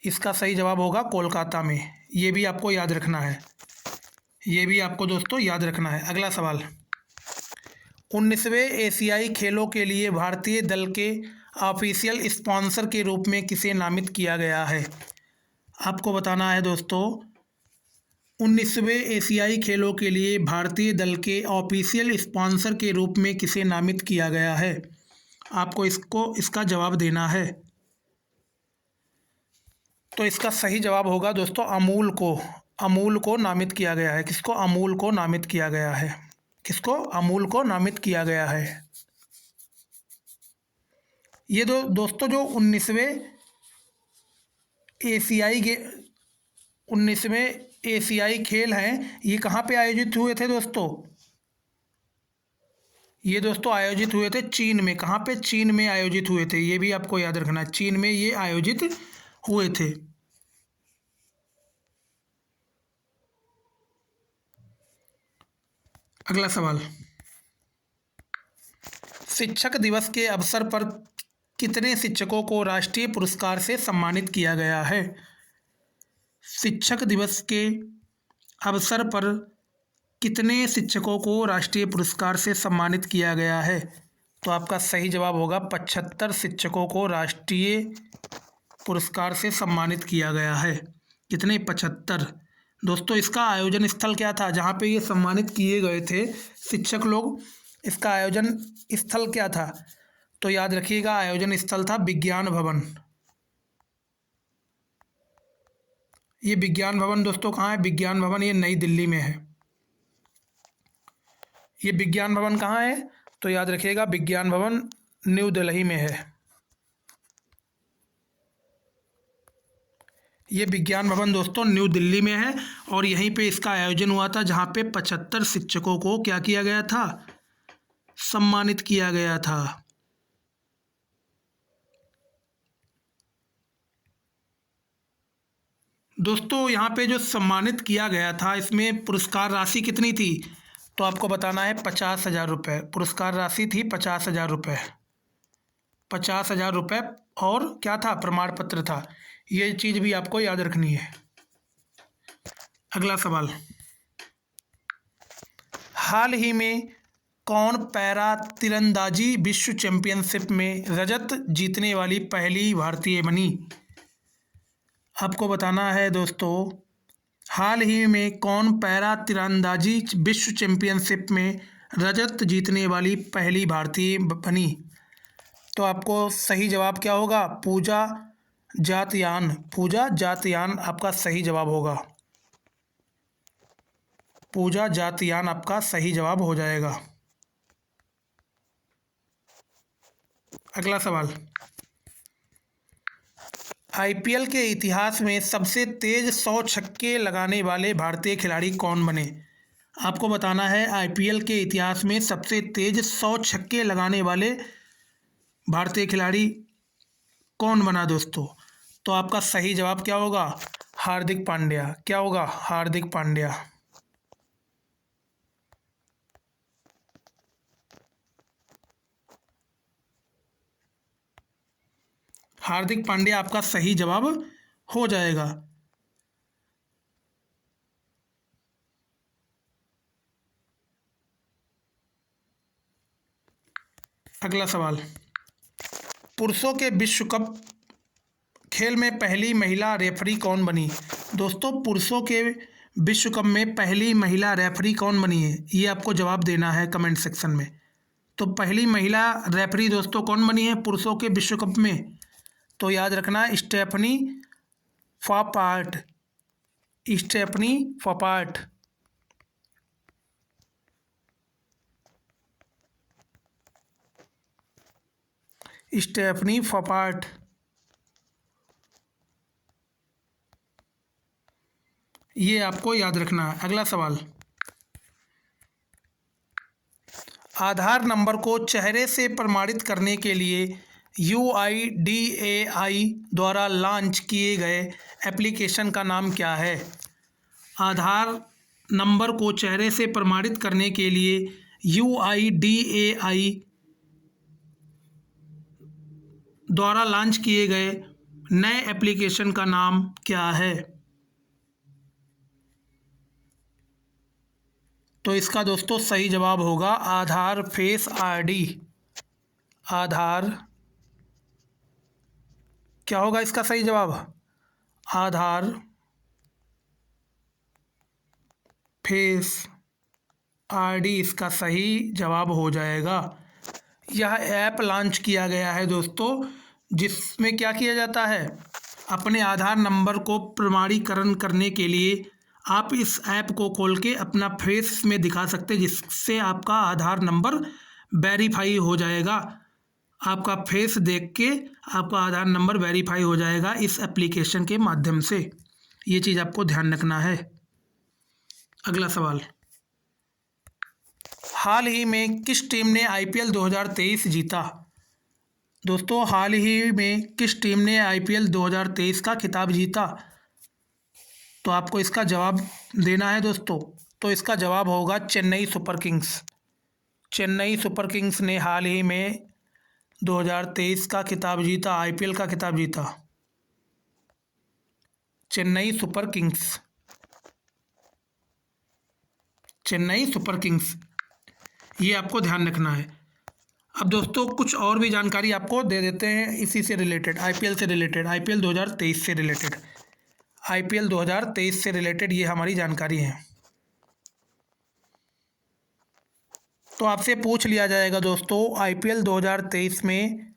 इसका सही जवाब होगा कोलकाता में। ये भी आपको याद रखना है। ये भी आपको दोस्तों याद रखना है। अगला सवाल, 19वें एशियाई खेलों के लिए भारतीय दल के ऑफिशियल स्पॉन्सर के रूप में किसे नामित किया गया है। आपको बताना है दोस्तों 19वें एशियाई खेलों के लिए भारतीय दल के ऑफिशियल स्पॉन्सर के रूप में किसे नामित किया गया है। आपको इसका जवाब देना है। तो इसका सही जवाब होगा दोस्तों अमूल को नामित किया गया है। किसको, अमूल को नामित किया गया है। किसको, अमूल को नामित किया गया है। ये दोस्तों जो 19वें एशियाई खेल हैं, ये कहाँ पे आयोजित हुए थे दोस्तों। ये दोस्तों आयोजित हुए थे चीन में। कहाँ पे, चीन में आयोजित हुए थे। ये भी आपको याद रखना है, चीन में ये आयोजित हुए थे। अगला सवाल, शिक्षक दिवस के अवसर पर कितने शिक्षकों को राष्ट्रीय पुरस्कार से सम्मानित किया गया है। शिक्षक दिवस के अवसर पर कितने शिक्षकों को राष्ट्रीय पुरस्कार से सम्मानित किया गया है। तो आपका सही जवाब होगा 75 शिक्षकों को राष्ट्रीय पुरस्कार से सम्मानित किया गया है। कितने, 75। दोस्तों इसका आयोजन स्थल क्या था, जहाँ पे ये सम्मानित किए गए थे शिक्षक लोग, इसका आयोजन स्थल क्या था। तो याद रखिएगा आयोजन स्थल था विज्ञान भवन। ये विज्ञान भवन दोस्तों कहाँ है, विज्ञान भवन ये नई दिल्ली में है। ये विज्ञान भवन कहाँ है, तो याद रखिएगा विज्ञान भवन न्यू दिल्ली में है। ये विज्ञान भवन दोस्तों न्यू दिल्ली में है और यहीं पे इसका आयोजन हुआ था, जहाँ पे 75 शिक्षकों को क्या किया गया था, सम्मानित किया गया था। दोस्तों यहाँ पे जो सम्मानित किया गया था, इसमें पुरस्कार राशि कितनी थी, तो आपको बताना है 50,000 रुपये। पुरस्कार राशि थी 50,000 रुपये। 50,000 रुपये और क्या था, प्रमाण पत्र था। ये चीज़ भी आपको याद रखनी है। अगला सवाल, हाल ही में कौन पैरा तीरंदाजी विश्व चैंपियनशिप में रजत जीतने वाली पहली भारतीय बनी? आपको बताना है दोस्तों, हाल ही में कौन पैरा तीरंदाजी विश्व चैंपियनशिप में रजत जीतने वाली पहली भारतीय बनी? तो आपको सही जवाब क्या होगा? पूजा जातयान। पूजा जातयान आपका सही जवाब होगा। पूजा जातयान आपका सही जवाब हो जाएगा। अगला सवाल, आईपीएल के इतिहास में सबसे तेज 100 छक्के लगाने वाले भारतीय खिलाड़ी कौन बने? आपको बताना है आईपीएल के इतिहास में सबसे तेज 100 छक्के लगाने वाले भारतीय खिलाड़ी कौन बना दोस्तों? तो आपका सही जवाब क्या होगा? हार्दिक पांड्या। क्या होगा? हार्दिक पांड्या। हार्दिक पांड्या आपका सही जवाब हो जाएगा। अगला सवाल, पुरुषों के विश्व कप खेल में पहली महिला रेफरी कौन बनी? दोस्तों, पुरुषों के विश्व कप में पहली महिला रेफरी कौन बनी है, ये आपको जवाब देना है कमेंट सेक्शन में। तो पहली महिला रेफरी दोस्तों कौन बनी है पुरुषों के विश्व कप में? तो याद रखना, स्टेफनी फॉपार्ट। स्टेफनी फॉपार्ट। स्टेफनी फॉपार्ट। ये आपको याद रखना है। अगला सवाल, आधार नंबर को चेहरे से प्रमाणित करने के लिए UIDAI द्वारा लॉन्च किए गए एप्लीकेशन का नाम क्या है? आधार नंबर को चेहरे से प्रमाणित करने के लिए UIDAI द्वारा लॉन्च किए गए नए एप्लीकेशन का नाम क्या है? तो इसका दोस्तों सही जवाब होगा आधार फेस ID। आधार, क्या होगा इसका सही जवाब? आधार फेस ID इसका सही जवाब हो जाएगा। यह ऐप लॉन्च किया गया है दोस्तों, जिसमें क्या किया जाता है, अपने आधार नंबर को प्रमाणीकरण करने के लिए आप इस ऐप को खोल के अपना फेस में दिखा सकते हैं, जिससे आपका आधार नंबर वेरीफाई हो जाएगा। आपका फेस देख के आपका आधार नंबर वेरीफाई हो जाएगा इस एप्लीकेशन के माध्यम से। ये चीज़ आपको ध्यान रखना है। अगला सवाल, हाल ही में किस टीम ने IPL 2023 जीता? दोस्तों, हाल ही में किस टीम ने IPL 2023 का खिताब जीता? तो आपको इसका जवाब देना है दोस्तों। तो इसका जवाब होगा Chennai super Kings. Chennai super Kings ने हाल ही में 2023 का खिताब जीता, IPL का खिताब जीता। Chennai super Kings. Chennai super Kings, ये आपको ध्यान रखना है। अब दोस्तों कुछ और भी जानकारी आपको दे देते हैं इसी से रिलेटेड, IPL से रिलेटेड, IPL 2023 से रिलेटेड। IPL 2023 से रिलेटेड ये हमारी जानकारी है। तो आपसे पूछ लिया जाएगा दोस्तों, IPL 2023 में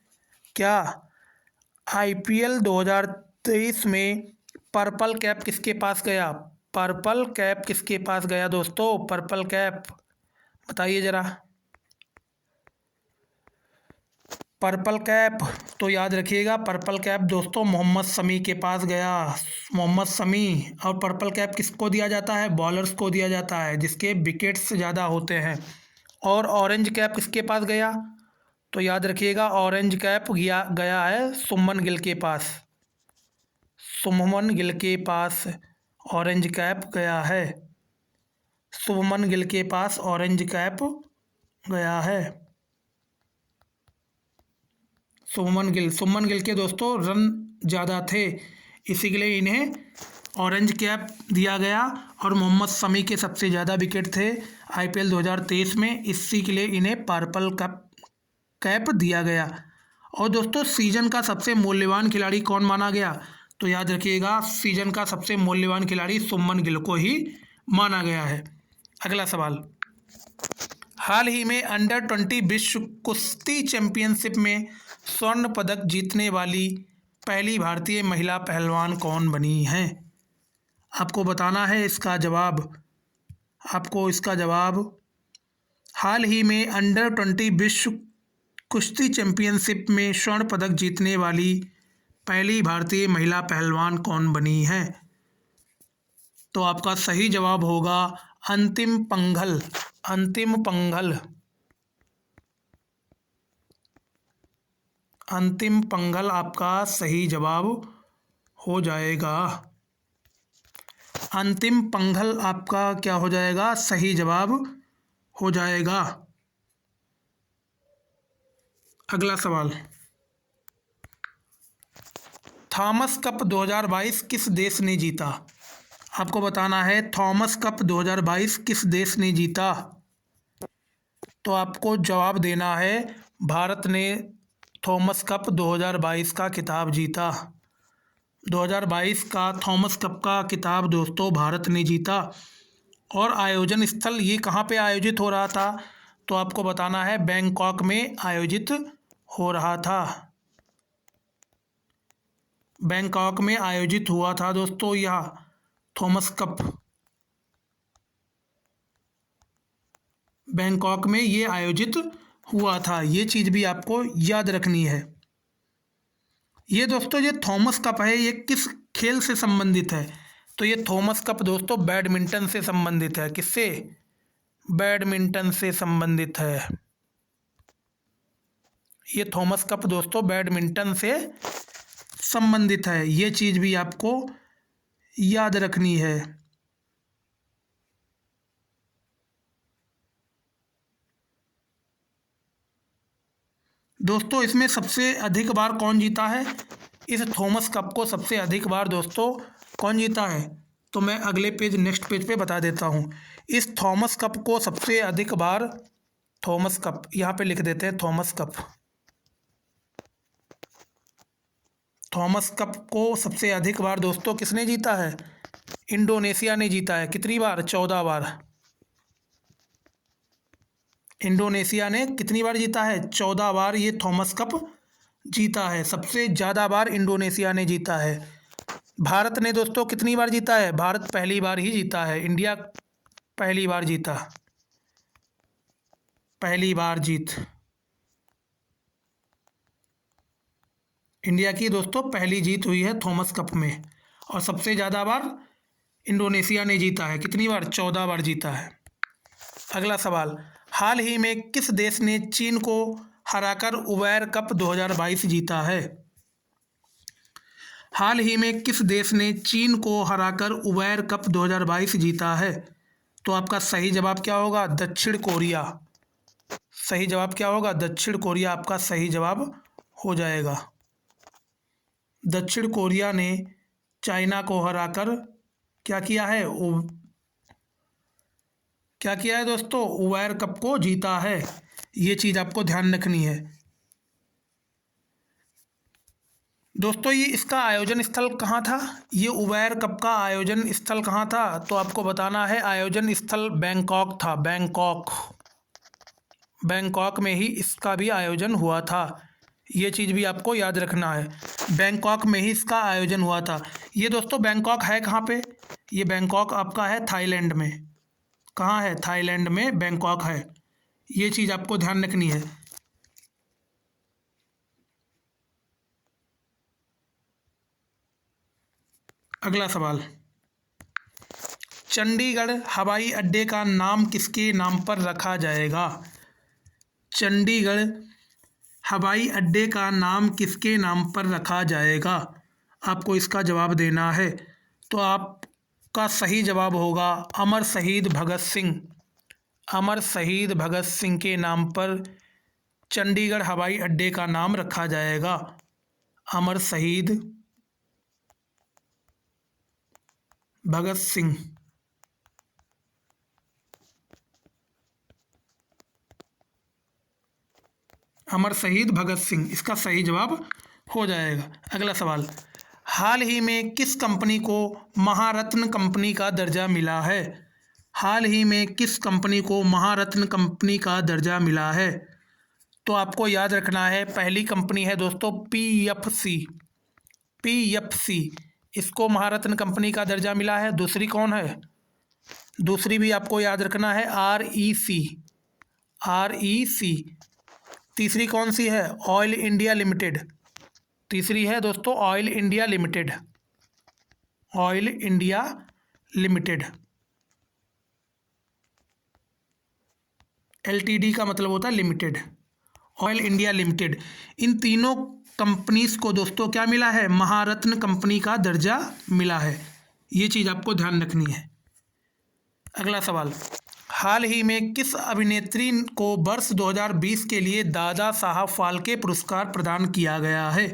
क्या IPL 2023 में पर्पल कैप किसके पास गया? पर्पल कैप किसके पास गया दोस्तों? पर्पल कैप बताइए ज़रा। पर्पल कैप, तो याद रखिएगा पर्पल कैप दोस्तों मोहम्मद शमी के पास गया। मोहम्मद शमी। और पर्पल कैप किसको दिया जाता है? बॉलर्स को दिया जाता है जिसके विकेट्स ज़्यादा होते हैं। और ऑरेंज कैप किसके पास गया? तो याद रखिएगा ऑरेंज कैप गया है सुमन गिल के पास। सुमन गिल के पास ऑरेंज कैप गया है। शुभमन गिल के पास ऑरेंज कैप गया है? शुभमन गिल के दोस्तों रन ज़्यादा थे, इसी के लिए इन्हें ऑरेंज कैप दिया गया। और मोहम्मद शमी के सबसे ज़्यादा विकेट थे IPL 2023 में, इसी के लिए इन्हें पर्पल कैप दिया गया। और दोस्तों सीजन का सबसे मूल्यवान खिलाड़ी कौन माना गया? तो याद रखिएगा, सीजन का सबसे मूल्यवान खिलाड़ी शुभमन गिल को ही माना गया है। अगला सवाल, हाल ही में अंडर-20 विश्व कुश्ती चैंपियनशिप में स्वर्ण पदक जीतने वाली पहली भारतीय महिला पहलवान कौन बनी हैं? आपको बताना है इसका जवाब। हाल ही में अंडर-20 विश्व कुश्ती चैंपियनशिप में स्वर्ण पदक जीतने वाली पहली भारतीय महिला पहलवान कौन बनी है? तो आपका सही जवाब होगा अंतिम पंघल। अंतिम पंघल आपका सही जवाब हो जाएगा। अंतिम पंघल आपका क्या हो जाएगा? सही जवाब हो जाएगा। अगला सवाल, थॉमस कप 2022 किस देश ने जीता? आपको बताना है थॉमस कप 2022 किस देश ने जीता? तो आपको जवाब देना है भारत ने थॉमस कप 2022 का खिताब जीता। 2022 का थॉमस कप का खिताब दोस्तों भारत ने जीता। और आयोजन स्थल ये कहाँ पे आयोजित हो रहा था? तो आपको बताना है बैंकॉक में आयोजित हो रहा था। बैंकॉक में आयोजित हुआ था दोस्तों यह थॉमस कप। बैंकॉक में ये आयोजित हुआ था, ये चीज़ भी आपको याद रखनी है। ये दोस्तों ये थॉमस कप है, ये किस खेल से संबंधित है? तो ये थॉमस कप दोस्तों बैडमिंटन से संबंधित है। किससे? बैडमिंटन से संबंधित है। ये थॉमस कप दोस्तों बैडमिंटन से संबंधित है, ये चीज़ भी आपको याद रखनी है। दोस्तों इसमें सबसे अधिक बार कौन जीता है? इस थॉमस कप को सबसे अधिक बार दोस्तों कौन जीता है? तो मैं अगले पेज नेक्स्ट पेज पे बता देता हूँ। इस थॉमस कप को सबसे अधिक बार थॉमस कप यहाँ पे लिख देते हैं थॉमस कप। थॉमस कप को सबसे अधिक बार दोस्तों किसने जीता है? इंडोनेशिया ने जीता है। कितनी बार? 14 बार। इंडोनेशिया ने कितनी बार जीता है? 14 बार ये थॉमस कप जीता है। सबसे ज़्यादा बार इंडोनेशिया ने जीता है। भारत ने दोस्तों कितनी बार जीता है? भारत पहली बार ही जीता है। इंडिया पहली बार जीता, पहली बार जीत इंडिया की दोस्तों पहली जीत हुई है थॉमस कप में। और सबसे ज़्यादा बार इंडोनेशिया ने जीता है। कितनी बार? 14 बार जीता है। अगला सवाल, हाल ही में किस देश ने चीन को हराकर उबेर कप 2022 जीता है? हाल ही में किस देश ने चीन को हराकर उबेर कप 2022 जीता है? तो आपका सही जवाब क्या होगा? दक्षिण कोरिया। सही जवाब क्या होगा? दक्षिण कोरिया आपका सही जवाब हो जाएगा। दक्षिण कोरिया ने चाइना को हराकर क्या किया है? क्या किया है दोस्तों? उबेर कप को जीता है। ये चीज़ आपको ध्यान रखनी है दोस्तों। ये इसका आयोजन स्थल कहाँ था? ये उबेर कप का आयोजन स्थल कहाँ था? तो आपको बताना है आयोजन स्थल बैंकॉक था। बैंकॉक में ही इसका भी आयोजन हुआ था। ये चीज़ भी आपको याद रखना है, बैंकॉक में ही इसका आयोजन हुआ था। ये दोस्तों बैंकॉक है कहाँ पे? ये बैंकॉक आपका है थाईलैंड में। कहाँ है? थाईलैंड में बैंकॉक है। ये चीज़ आपको ध्यान रखनी है। अगला सवाल, चंडीगढ़ हवाई अड्डे का नाम किसके नाम पर रखा जाएगा? चंडीगढ़ हवाई अड्डे का नाम किसके नाम पर रखा जाएगा? आपको इसका जवाब देना है। तो आप का सही जवाब होगा अमर शहीद भगत सिंह। अमर शहीद भगत सिंह के नाम पर चंडीगढ़ हवाई अड्डे का नाम रखा जाएगा। अमर शहीद भगत सिंह। अमर शहीद भगत सिंह इसका सही जवाब हो जाएगा। अगला सवाल, हाल ही में किस कंपनी को महारत्न कंपनी का दर्जा मिला है? हाल ही में किस कंपनी को महारत्न कंपनी का दर्जा मिला है? तो आपको याद रखना है, पहली कंपनी है दोस्तों पीएफसी। पीएफसी इसको महारत्न कंपनी का दर्जा मिला है। दूसरी कौन है? दूसरी भी आपको याद रखना है आरईसी। आरईसी। तीसरी कौन सी है? ऑयल इंडिया लिमिटेड। तीसरी है दोस्तों ऑयल इंडिया लिमिटेड। ऑयल इंडिया लिमिटेड। एलटीडी का मतलब होता है लिमिटेड। ऑयल इंडिया लिमिटेड। इन तीनों कंपनीज को दोस्तों क्या मिला है? महारत्न कंपनी का दर्जा मिला है। ये चीज़ आपको ध्यान रखनी है। अगला सवाल, हाल ही में किस अभिनेत्री को वर्ष 2020 के लिए दादा साहब फाल्के पुरस्कार प्रदान किया गया है?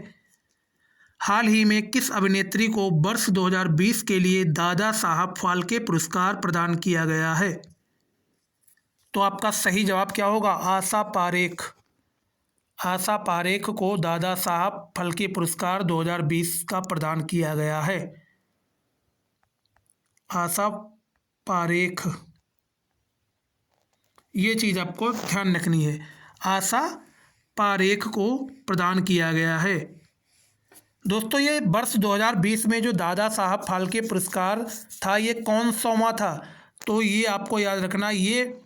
हाल ही में किस अभिनेत्री को वर्ष 2020 के लिए दादा साहब फाल्के पुरस्कार प्रदान किया गया है? तो आपका सही जवाब क्या होगा? आशा पारेख। आशा पारेख को दादा साहब फाल्के पुरस्कार 2020 का प्रदान किया गया है। आशा पारेख। ये चीज़ आपको ध्यान रखनी है, आशा पारेख को प्रदान किया गया है। दोस्तों ये वर्ष 2020 में जो दादा साहब फाल्के पुरस्कार था ये कौन सावां था? तो ये आपको याद रखना, ये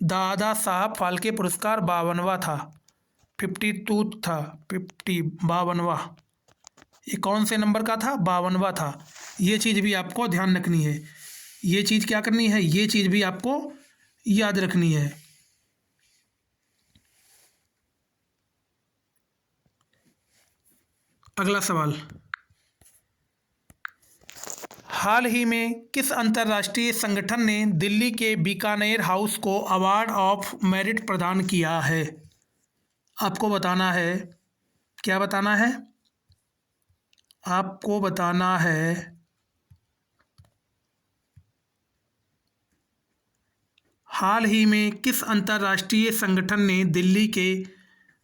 दादा साहब फाल्के पुरस्कार 52वां था। 52 था। 52वां। ये कौन से नंबर का था? 52वां था। ये चीज़ भी आपको ध्यान रखनी है। ये चीज़ क्या करनी है? ये चीज़ भी आपको याद रखनी है। अगला सवाल, हाल ही में किस अंतर्राष्ट्रीय संगठन ने दिल्ली के बीकानेर हाउस को अवार्ड ऑफ मेरिट प्रदान किया है? आपको बताना है। क्या बताना है? आपको बताना है हाल ही में किस अंतर्राष्ट्रीय संगठन ने दिल्ली के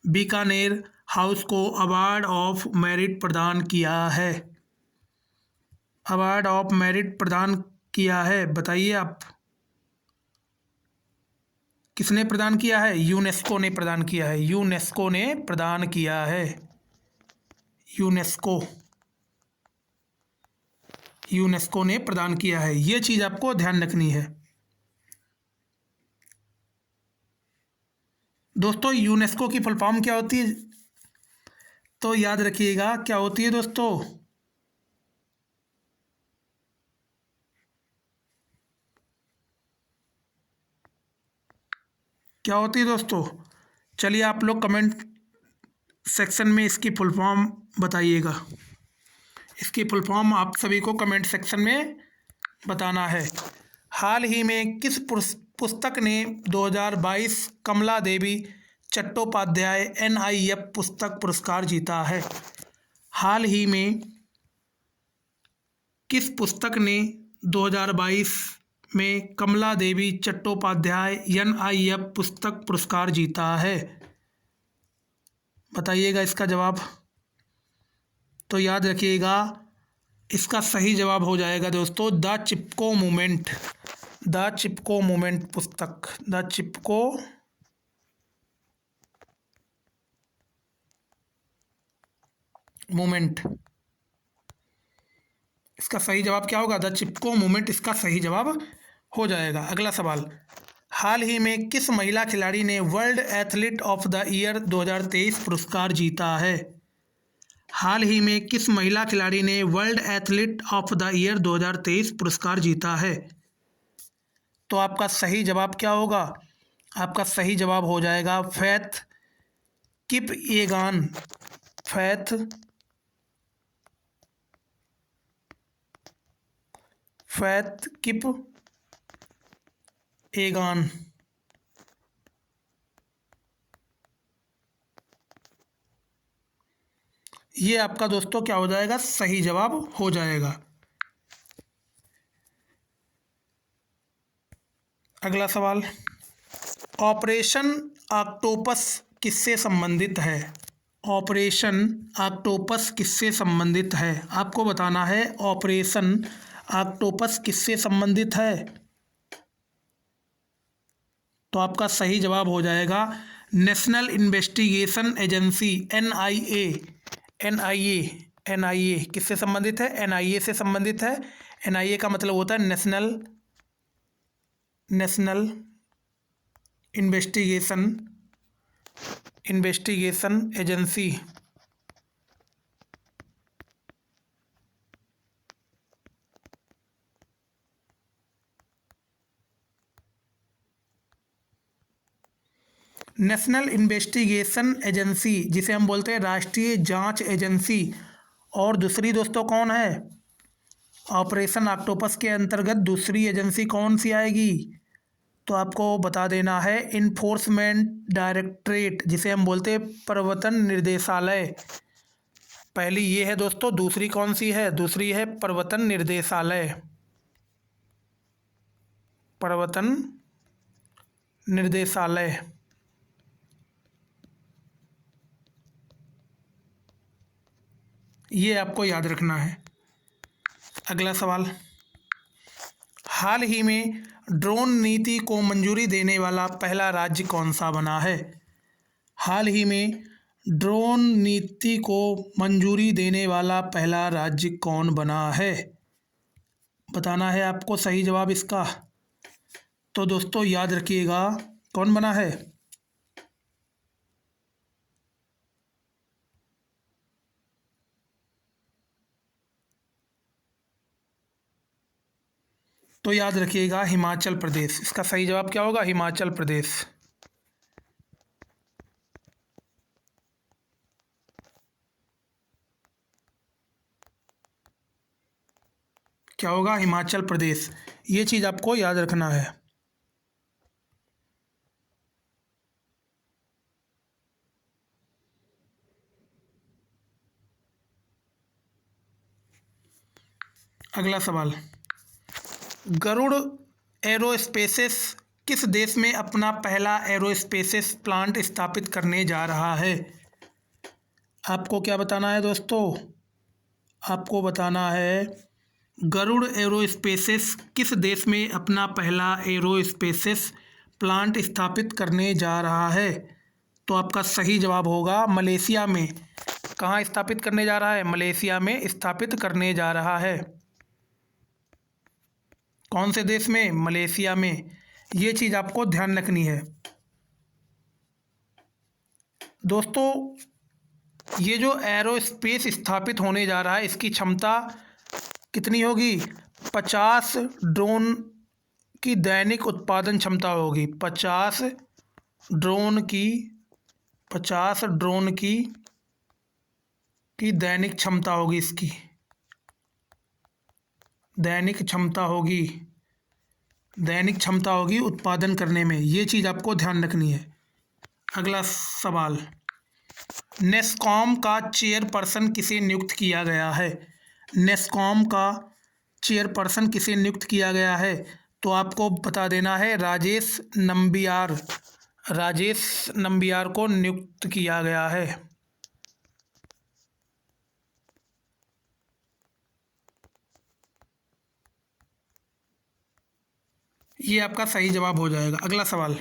बीकानेर हाउस को अवार्ड ऑफ मेरिट प्रदान किया है? अवार्ड ऑफ मेरिट प्रदान किया है, बताइए आप। किसने प्रदान किया है? यूनेस्को ने प्रदान किया है। यूनेस्को ने प्रदान किया है। यूनेस्को। यूनेस्को ने प्रदान किया है। ये चीज़ आपको ध्यान रखनी है दोस्तों। यूनेस्को की फुल फॉर्म क्या होती है? तो याद रखिएगा क्या होती है दोस्तों। क्या होती है दोस्तों? चलिए आप लोग कमेंट सेक्शन में इसकी फुल फॉर्म बताइएगा। इसकी फुल फॉर्म आप सभी को कमेंट सेक्शन में बताना है। हाल ही में किस पुस्तक ने 2022 कमला देवी चट्टोपाध्याय NIF पुस्तक पुरस्कार जीता है? हाल ही में किस पुस्तक ने 2022 में कमला देवी चट्टोपाध्याय NIF पुस्तक पुरस्कार जीता है? बताइएगा इसका जवाब। तो याद रखिएगा इसका सही जवाब हो जाएगा दोस्तों the Chipko movement. The Chipko movement पुस्तक। The Chipko movement. इसका सही जवाब क्या होगा? द चिपको मूवमेंट इसका सही जवाब हो जाएगा। अगला सवाल, हाल ही में किस महिला खिलाड़ी ने world athlete of the year 2023 पुरस्कार जीता है? हाल ही में किस महिला खिलाड़ी ने world athlete of the year 2023 पुरस्कार जीता है? तो आपका सही जवाब क्या होगा? आपका सही जवाब हो जाएगा फैथ किपयेगान। फैथ किप एगान। ये आपका दोस्तों क्या हो जाएगा, सही जवाब हो जाएगा। अगला सवाल, ऑपरेशन ऑक्टोपस किससे संबंधित है? ऑपरेशन ऑक्टोपस किससे संबंधित है? आपको बताना है ऑपरेशन ऑक्टोपस किससे संबंधित है। तो आपका सही जवाब हो जाएगा national investigation agency NIA। NIA NIA किससे संबंधित है? NIA से संबंधित है। NIA का मतलब होता है national investigation agency. National investigation agency जिसे हम बोलते हैं राष्ट्रीय जांच एजेंसी। और दूसरी दोस्तों कौन है? ऑपरेशन ऑक्टोपस के अंतर्गत दूसरी एजेंसी कौन सी आएगी? तो आपको बता देना है इन्फोर्समेंट डायरेक्टरेट जिसे हम बोलते हैं प्रवर्तन निर्देशालय। पहली ये है दोस्तों, दूसरी कौन सी है? दूसरी है प्रवर्तन निर्देशालय। प्रवर्तन निर्देशालय। ये आपको याद रखना है। अगला सवाल, हाल ही में ड्रोन नीति को मंजूरी देने वाला पहला राज्य कौन सा बना है? हाल ही में ड्रोन नीति को मंजूरी देने वाला पहला राज्य कौन बना है? बताना है आपको सही जवाब इसका। तो दोस्तों याद रखिएगा, कौन बना है? तो याद रखिएगा हिमाचल प्रदेश। इसका सही जवाब क्या होगा? हिमाचल प्रदेश। क्या होगा? हिमाचल प्रदेश। ये चीज़ आपको याद रखना है। अगला सवाल, गरुड़ एरोस्पेसेस किस देश में अपना पहला एरोस्पेसेस प्लांट स्थापित करने जा रहा है? आपको क्या बताना है दोस्तों? आपको बताना है गरुड़ एरोस्पेसेस किस देश में अपना पहला एरोस्पेसेस प्लांट स्थापित करने जा रहा है? तो आपका सही जवाब होगा मलेशिया में। कहाँ स्थापित करने जा रहा है? मलेशिया में स्थापित करने जा रहा है। कौन से देश में? मलेशिया में। ये चीज़ आपको ध्यान रखनी है दोस्तों। ये जो एरोस्पेस स्थापित होने जा रहा है इसकी क्षमता कितनी होगी? 50 ड्रोन की दैनिक उत्पादन क्षमता होगी। 50 ड्रोन की दैनिक क्षमता होगी। इसकी दैनिक क्षमता होगी उत्पादन करने में। ये चीज़ आपको ध्यान रखनी है। अगला सवाल, नेस्कॉम का चेयरपर्सन किसे नियुक्त किया गया है? नेस्कॉम का चेयरपर्सन किसे नियुक्त किया गया है? तो आपको बता देना है राजेश नंबियार को नियुक्त किया गया है। ये आपका सही जवाब हो जाएगा। अगला सवाल,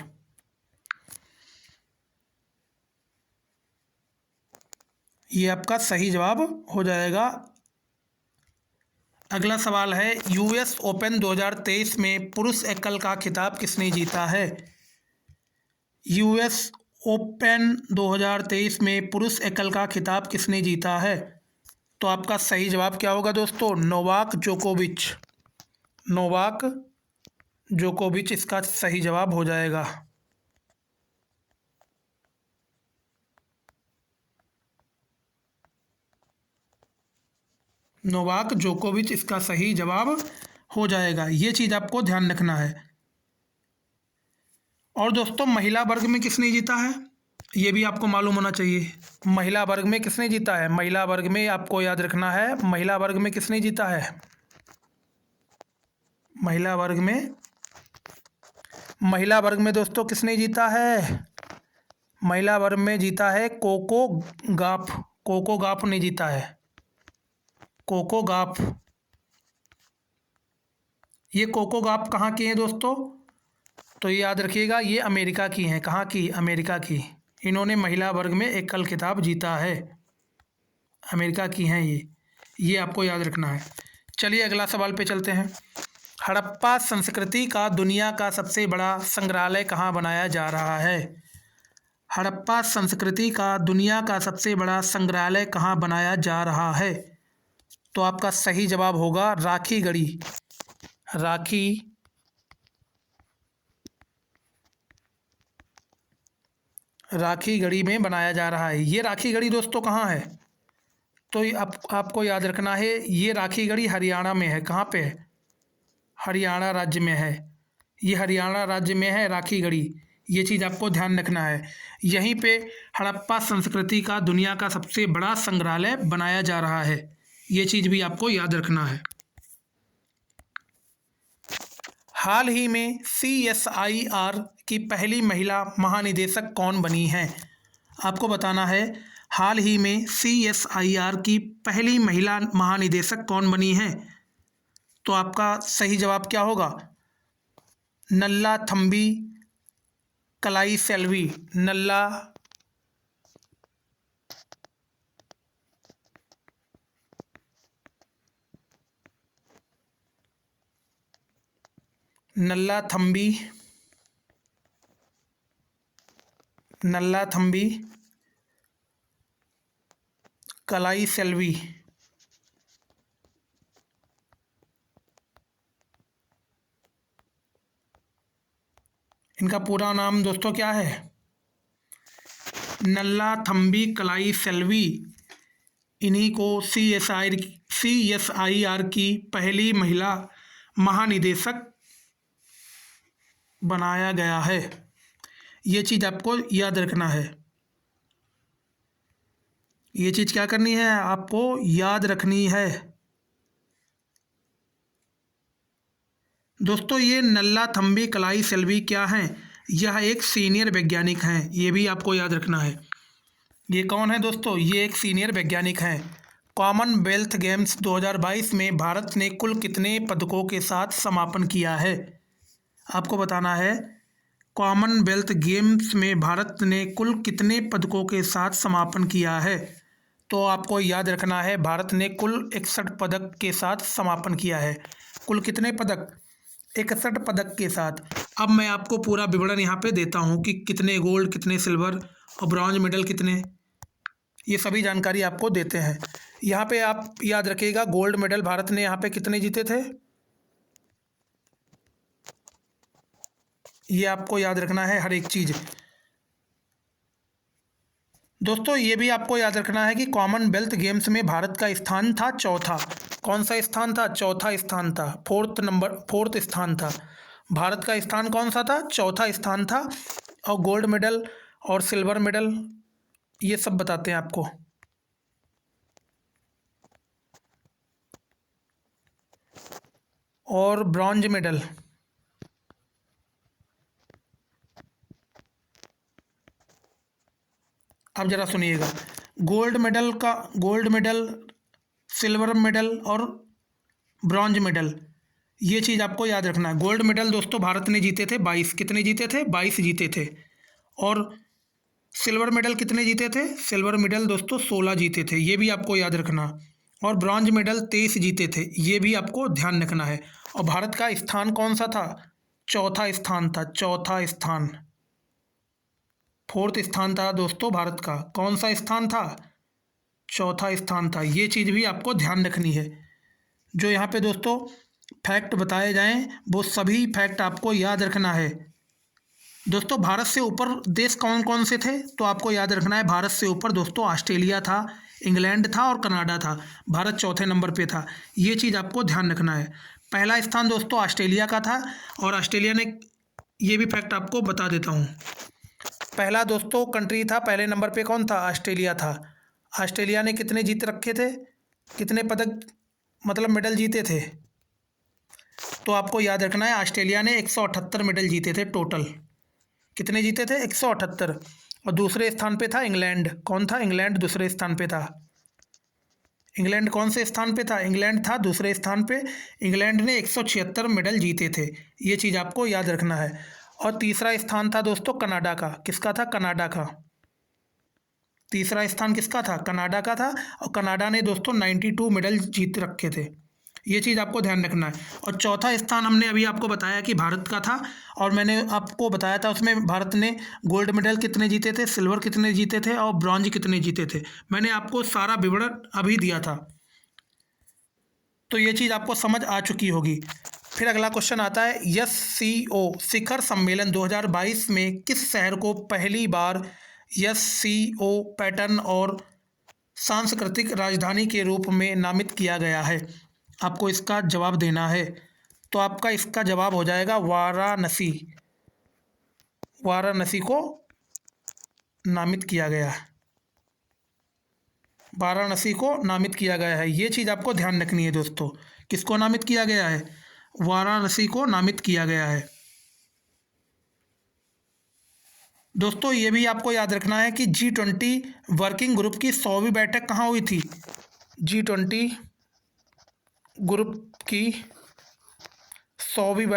ये आपका सही जवाब हो जाएगा। अगला सवाल है, US ओपन 2023 में पुरुष एकल का खिताब किसने जीता है? US ओपन 2023 में पुरुष एकल का खिताब किसने जीता है? तो आपका सही जवाब क्या होगा दोस्तों? नोवाक जोकोविच इसका सही जवाब हो जाएगा। नोवाक जोकोविच इसका सही जवाब हो जाएगा। ये चीज़ आपको ध्यान रखना है। और दोस्तों महिला वर्ग में किसने जीता है, ये भी आपको मालूम होना चाहिए। महिला वर्ग में किसने जीता है, महिला वर्ग में आपको याद रखना है, महिला वर्ग में किसने जीता है। महिला वर्ग में दोस्तों किसने जीता है, महिला वर्ग में जीता है कोको गाफ। कोको गाफ ने जीता है, कोको गाफ। ये कोको गाफ कहाँ की हैं दोस्तों, तो ये याद रखिएगा, ये अमेरिका की हैं। कहाँ की, अमेरिका की। इन्होंने महिला वर्ग में एकल खिताब जीता है, अमेरिका की हैं ये आपको याद रखना है। चलिए अगला सवाल पे चलते हैं। हड़प्पा संस्कृति का दुनिया का सबसे बड़ा संग्रहालय कहाँ बनाया जा रहा है। हड़प्पा संस्कृति का दुनिया का सबसे बड़ा संग्रहालय कहाँ बनाया जा रहा है, तो आपका सही जवाब होगा राखीगढ़ी। राखीगढ़ी में बनाया जा रहा है। ये राखीगढ़ी दोस्तों कहाँ है, तो आपको याद रखना है, ये राखीगढ़ी हरियाणा में है। कहाँ पे है, हरियाणा राज्य में है। ये हरियाणा राज्य में है राखीगढ़ी, ये चीज़ आपको ध्यान रखना है। यहीं पे हड़प्पा संस्कृति का दुनिया का सबसे बड़ा संग्रहालय बनाया जा रहा है, ये चीज़ भी आपको याद रखना है। हाल ही में CSIR की पहली महिला महानिदेशक कौन बनी हैं, आपको बताना है। हाल ही में CSIR की पहली महिला महानिदेशक कौन बनी हैं, तो आपका सही जवाब क्या होगा, नल्लाथम्बी कलाईसेल्वी। नल्लाथम्बी कलाईसेल्वी। इनका पूरा नाम दोस्तों क्या है, नल्लाथम्बी कलाईसेल्वी। इन्हीं को CSIR की पहली महिला महानिदेशक बनाया गया है, ये चीज़ आपको याद रखना है। ये चीज़ क्या करनी है, आपको याद रखनी है दोस्तों। ये नल्लाथम्बी कलाईसेल्वी क्या हैं, यह एक सीनियर वैज्ञानिक हैं, ये भी आपको याद रखना है। ये कौन है दोस्तों, ये एक सीनियर वैज्ञानिक हैं। कॉमनवेल्थ गेम्स 2022 में भारत ने कुल कितने पदकों के साथ समापन किया है, आपको बताना है। कॉमनवेल्थ गेम्स में भारत ने कुल कितने पदकों के साथ समापन किया है, तो आपको याद रखना है, भारत ने कुल 61 पदक के साथ समापन किया है। कुल कितने पदक, 61 पदक के साथ। अब मैं आपको पूरा विवरण यहाँ पे देता हूँ कि कितने गोल्ड, कितने सिल्वर और ब्रॉन्ज मेडल कितने, ये सभी जानकारी आपको देते हैं। यहाँ पे आप याद रखिएगा, गोल्ड मेडल भारत ने यहाँ पे कितने जीते थे, ये आपको याद रखना है हर एक चीज़। दोस्तों ये भी आपको याद रखना है कि कॉमनवेल्थ गेम्स में भारत का स्थान था चौथा। कौन सा स्थान था, चौथा स्थान था, फोर्थ स्थान था। भारत का स्थान कौन सा था, चौथा स्थान था। और गोल्ड मेडल और सिल्वर मेडल ये सब बताते हैं आपको। और ब्रॉन्ज मेडल, अब जरा सुनिएगा, गोल्ड मेडल, सिल्वर मेडल और ब्रॉन्ज मेडल, ये चीज़ आपको याद रखना है। गोल्ड मेडल दोस्तों भारत ने जीते थे 22, कितने जीते थे, 22 जीते थे। और सिल्वर मेडल कितने जीते थे, सिल्वर मेडल दोस्तों 16 जीते थे, ये भी आपको याद रखना। और ब्रॉन्ज मेडल 23 जीते थे, ये भी आपको ध्यान रखना है। और भारत का स्थान कौन सा था, चौथा स्थान था, चौथा स्थान। फोर्थ स्थान था दोस्तों भारत का, कौन सा स्थान था, चौथा स्थान था। ये चीज़ भी आपको ध्यान रखनी है। जो यहाँ पे दोस्तों फैक्ट बताए जाएं वो सभी फैक्ट आपको याद रखना है। दोस्तों भारत से ऊपर देश कौन कौन से थे, तो आपको याद रखना है, भारत से ऊपर दोस्तों ऑस्ट्रेलिया था, इंग्लैंड था और कनाडा था। भारत चौथे नंबर पे था, ये चीज़ आपको ध्यान रखना है। पहला स्थान दोस्तों ऑस्ट्रेलिया का था, और ऑस्ट्रेलिया ने, ये भी फैक्ट आपको बता देता हूँ, पहला दोस्तों कंट्री था, पहले नंबर पे कौन था? ऑस्ट्रेलिया था। ऑस्ट्रेलिया ने कितने जीत रखे थे, कितने पदक मतलब मेडल जीते थे? तो आपको याद रखना है, ऑस्ट्रेलिया ने 178 मेडल जीते थे टोटल। कितने जीते थे? 178। और दूसरे स्थान पे था इंग्लैंड। कौन था? इंग्लैंड दूसरे स्थान पे था। इंग्लैंड कौन से स्थान पे था? इंग्लैंड था दूसरे स्थान पे। इंग्लैंड ने 176 मेडल जीते थे, ये चीज़ आपको याद रखना है। और तीसरा स्थान था दोस्तों कनाडा का। किसका था? कनाडा का। तीसरा स्थान किसका था? कनाडा का था। और कनाडा ने दोस्तों 92 मेडल जीत रखे थे, ये चीज़ आपको ध्यान रखना है। और चौथा स्थान हमने अभी आपको बताया कि भारत का था, और मैंने आपको बताया था उसमें भारत ने गोल्ड मेडल कितने जीते थे, सिल्वर कितने जीते थे और ब्रॉन्ज कितने जीते थे। मैंने आपको सारा विवरण अभी दिया था, तो ये चीज़ आपको समझ आ चुकी होगी। फिर अगला क्वेश्चन आता है, SCO शिखर सम्मेलन 2022 में किस शहर को पहली बार SCO पैटर्न और सांस्कृतिक राजधानी के रूप में नामित किया गया है? आपको इसका जवाब देना है। तो आपका इसका जवाब हो जाएगा वाराणसी। वाराणसी को नामित किया गया है। वाराणसी को नामित किया गया है, ये चीज़ आपको ध्यान रखनी है दोस्तों। किसको नामित किया गया है? वाराणसी को नामित किया गया है। दोस्तों ये भी आपको याद रखना है कि G20 वर्किंग ग्रुप की 100वीं बैठक कहाँ हुई थी? G20 ग्रुप की 100वीं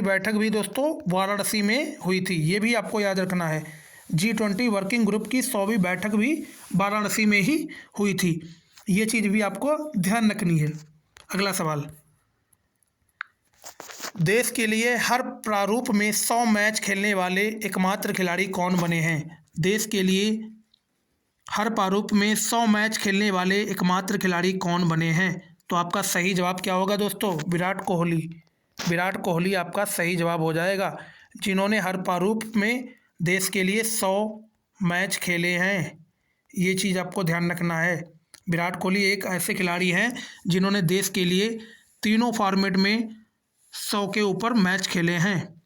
बैठक भी दोस्तों वाराणसी में हुई थी, ये भी आपको याद रखना है। G20 वर्किंग ग्रुप की 100वीं बैठक भी वाराणसी में ही हुई थी, ये चीज़ भी आपको ध्यान रखनी है। अगला सवाल, देश के लिए हर प्रारूप में 100 मैच खेलने वाले एकमात्र खिलाड़ी कौन बने हैं? देश के लिए हर प्रारूप में 100 मैच खेलने वाले एकमात्र खिलाड़ी कौन बने हैं? तो आपका सही जवाब क्या होगा दोस्तों? विराट कोहली। विराट कोहली आपका सही जवाब हो जाएगा, जिन्होंने हर प्रारूप में देश के लिए 100 मैच खेले हैं, ये चीज़ आपको ध्यान रखना है। विराट कोहली एक ऐसे खिलाड़ी हैं जिन्होंने देश के लिए तीनों फॉर्मेट में 100 के ऊपर मैच खेले हैं,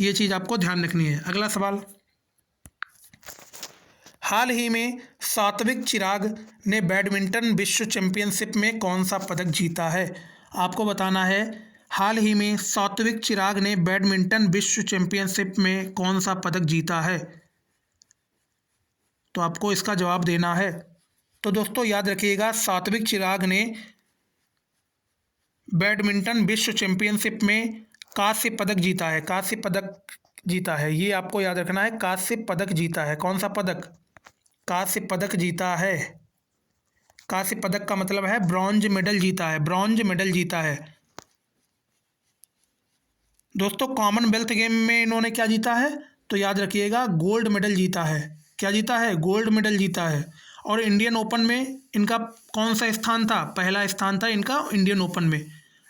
ये चीज़ आपको ध्यान रखनी है। अगला सवाल, हाल ही में सात्विक चिराग ने बैडमिंटन विश्व चैंपियनशिप में कौन सा पदक जीता है? आपको बताना है, हाल ही में सात्विक चिराग ने बैडमिंटन विश्व चैंपियनशिप में कौन सा पदक जीता है? तो आपको इसका जवाब देना है। तो दोस्तों याद रखिएगा, सात्विक चिराग ने बैडमिंटन विश्व चैंपियनशिप में कांस्य पदक जीता है। कांस्य पदक जीता है, ये आपको याद रखना है। कांस्य पदक जीता है। कौन सा पदक? कांस्य पदक जीता है। कांस्य पदक का मतलब है ब्रॉन्ज मेडल जीता है। ब्रॉन्ज मेडल जीता है दोस्तों। कॉमनवेल्थ गेम में इन्होंने क्या जीता है? तो याद रखिएगा, गोल्ड मेडल जीता है। क्या जीता है? गोल्ड मेडल जीता है। और इंडियन ओपन में इनका कौन सा स्थान था? पहला स्थान था इनका इंडियन ओपन में।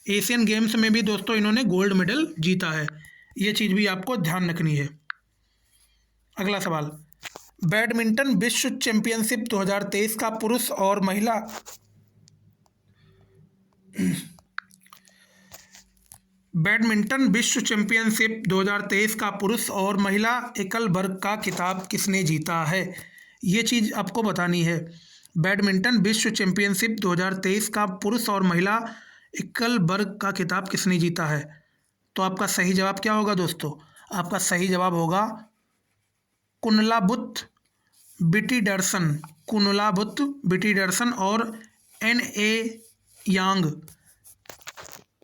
एशियन गेम्स में भी दोस्तों इन्होंने गोल्ड मेडल जीता है, ये चीज़ भी आपको ध्यान रखनी है। अगला सवाल, बैडमिंटन विश्व चैंपियनशिप 2023 का पुरुष और महिला बैडमिंटन विश्व चैंपियनशिप 2023 का पुरुष और महिला एकल वर्ग का खिताब किसने जीता है? ये चीज़ आपको बतानी है। बैडमिंटन विश्व चैंपियनशिप 2023 का पुरुष और महिला एकल वर्ग का खिताब किसने जीता है? तो आपका सही जवाब क्या होगा दोस्तों? आपका सही जवाब होगा कुनलाबुत बिटीडरसन। कुनलाबुत बिटीडरसन और NA यांग,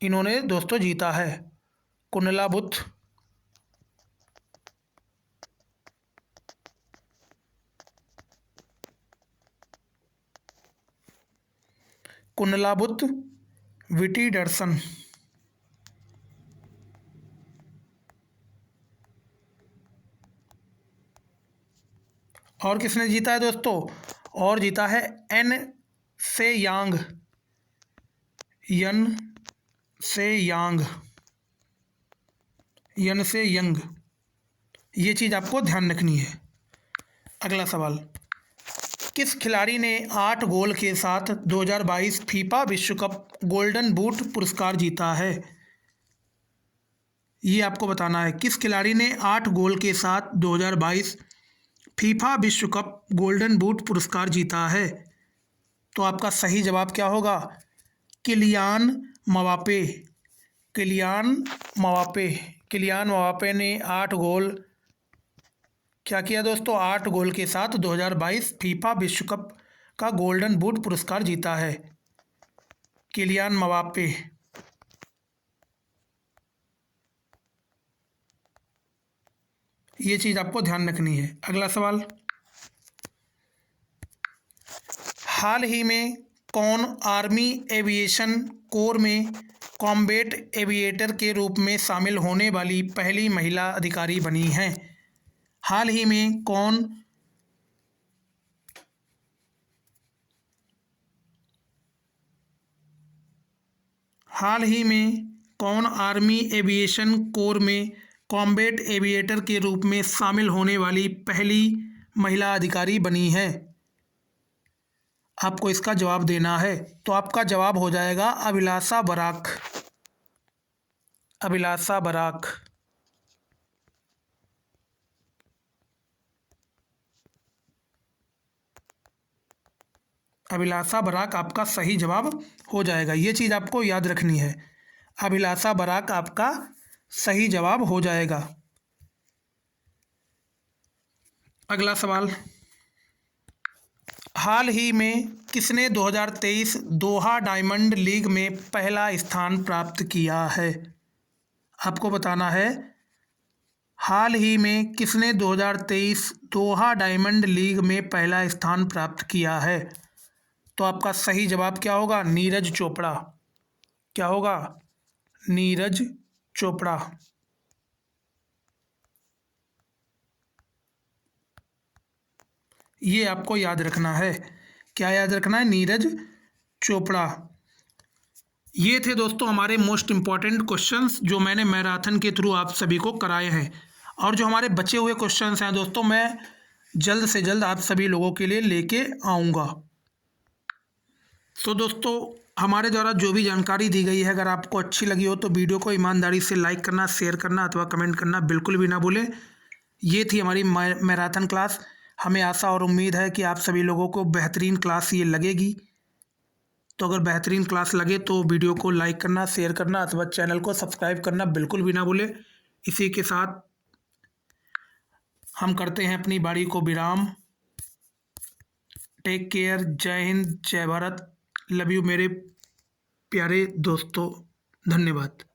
इन्होंने दोस्तों जीता है। कुनलाबुत कुनलाबुत विटीडरसन। और किसने जीता है दोस्तों? और जीता है N से यांग। यन से यांग, यन से यंग, ये चीज़ आपको ध्यान रखनी है। अगला सवाल, किस खिलाड़ी ने 8 गोल के साथ 2022 फीफा विश्व कप गोल्डन बूट पुरस्कार जीता है? ये आपको बताना है। किस खिलाड़ी ने 8 गोल के साथ 2022 फीफा विश्व कप गोल्डन बूट पुरस्कार जीता है? तो आपका सही जवाब क्या होगा? किलियान मबाप्पे। किलियान मबाप्पे। किलियान मबाप्पे ने 8 गोल क्या किया दोस्तों? 8 गोल के साथ 2022 फीफा विश्व कप का गोल्डन बूट पुरस्कार जीता है किलियान मबाप्पे। ये चीज़ आपको ध्यान रखनी है। अगला सवाल, हाल ही में कौन आर्मी एविएशन कोर में कॉम्बैट एविएटर के रूप में शामिल होने वाली पहली महिला अधिकारी बनी हैं? हाल ही में कौन आर्मी एविएशन कोर में कॉम्बैट एविएटर के रूप में शामिल होने वाली पहली महिला अधिकारी बनी है? आपको इसका जवाब देना है। तो आपका जवाब हो जाएगा अभिलाषा बराक। अभिलाषा बराक। अभिलाषा बराक आपका सही जवाब हो जाएगा। ये चीज़ आपको याद रखनी है। अभिलाषा बराक आपका सही जवाब हो जाएगा। अगला सवाल, हाल ही में किसने 2023 दोहा डायमंड लीग में पहला स्थान प्राप्त किया है? आपको बताना है। हाल ही में किसने 2023 दोहा डायमंड लीग में पहला स्थान प्राप्त किया है? तो आपका सही जवाब क्या होगा? नीरज चोपड़ा। क्या होगा? नीरज चोपड़ा। ये आपको याद रखना है। क्या याद रखना है? नीरज चोपड़ा। ये थे दोस्तों हमारे मोस्ट इम्पॉर्टेंट क्वेश्चंस जो मैंने मैराथन के थ्रू आप सभी को कराए हैं। और जो हमारे बचे हुए क्वेश्चंस हैं दोस्तों, मैं जल्द से जल्द आप सभी लोगों के लिए लेके आऊँगा। तो दोस्तों हमारे द्वारा जो भी जानकारी दी गई है, अगर आपको अच्छी लगी हो तो वीडियो को ईमानदारी से लाइक करना, शेयर करना अथवा कमेंट करना बिल्कुल भी ना भूलें। ये थी हमारी मैराथन क्लास। हमें आशा और उम्मीद है कि आप सभी लोगों को बेहतरीन क्लास ये लगेगी। तो अगर बेहतरीन क्लास लगे तो वीडियो को लाइक करना, शेयर करना अथवा चैनल को सब्सक्राइब करना बिल्कुल भी ना भूलें। इसी के साथ हम करते हैं अपनी बारी को विराम। Take care. जय हिंद, जय भारत। लव यू मेरे प्यारे दोस्तों। धन्यवाद।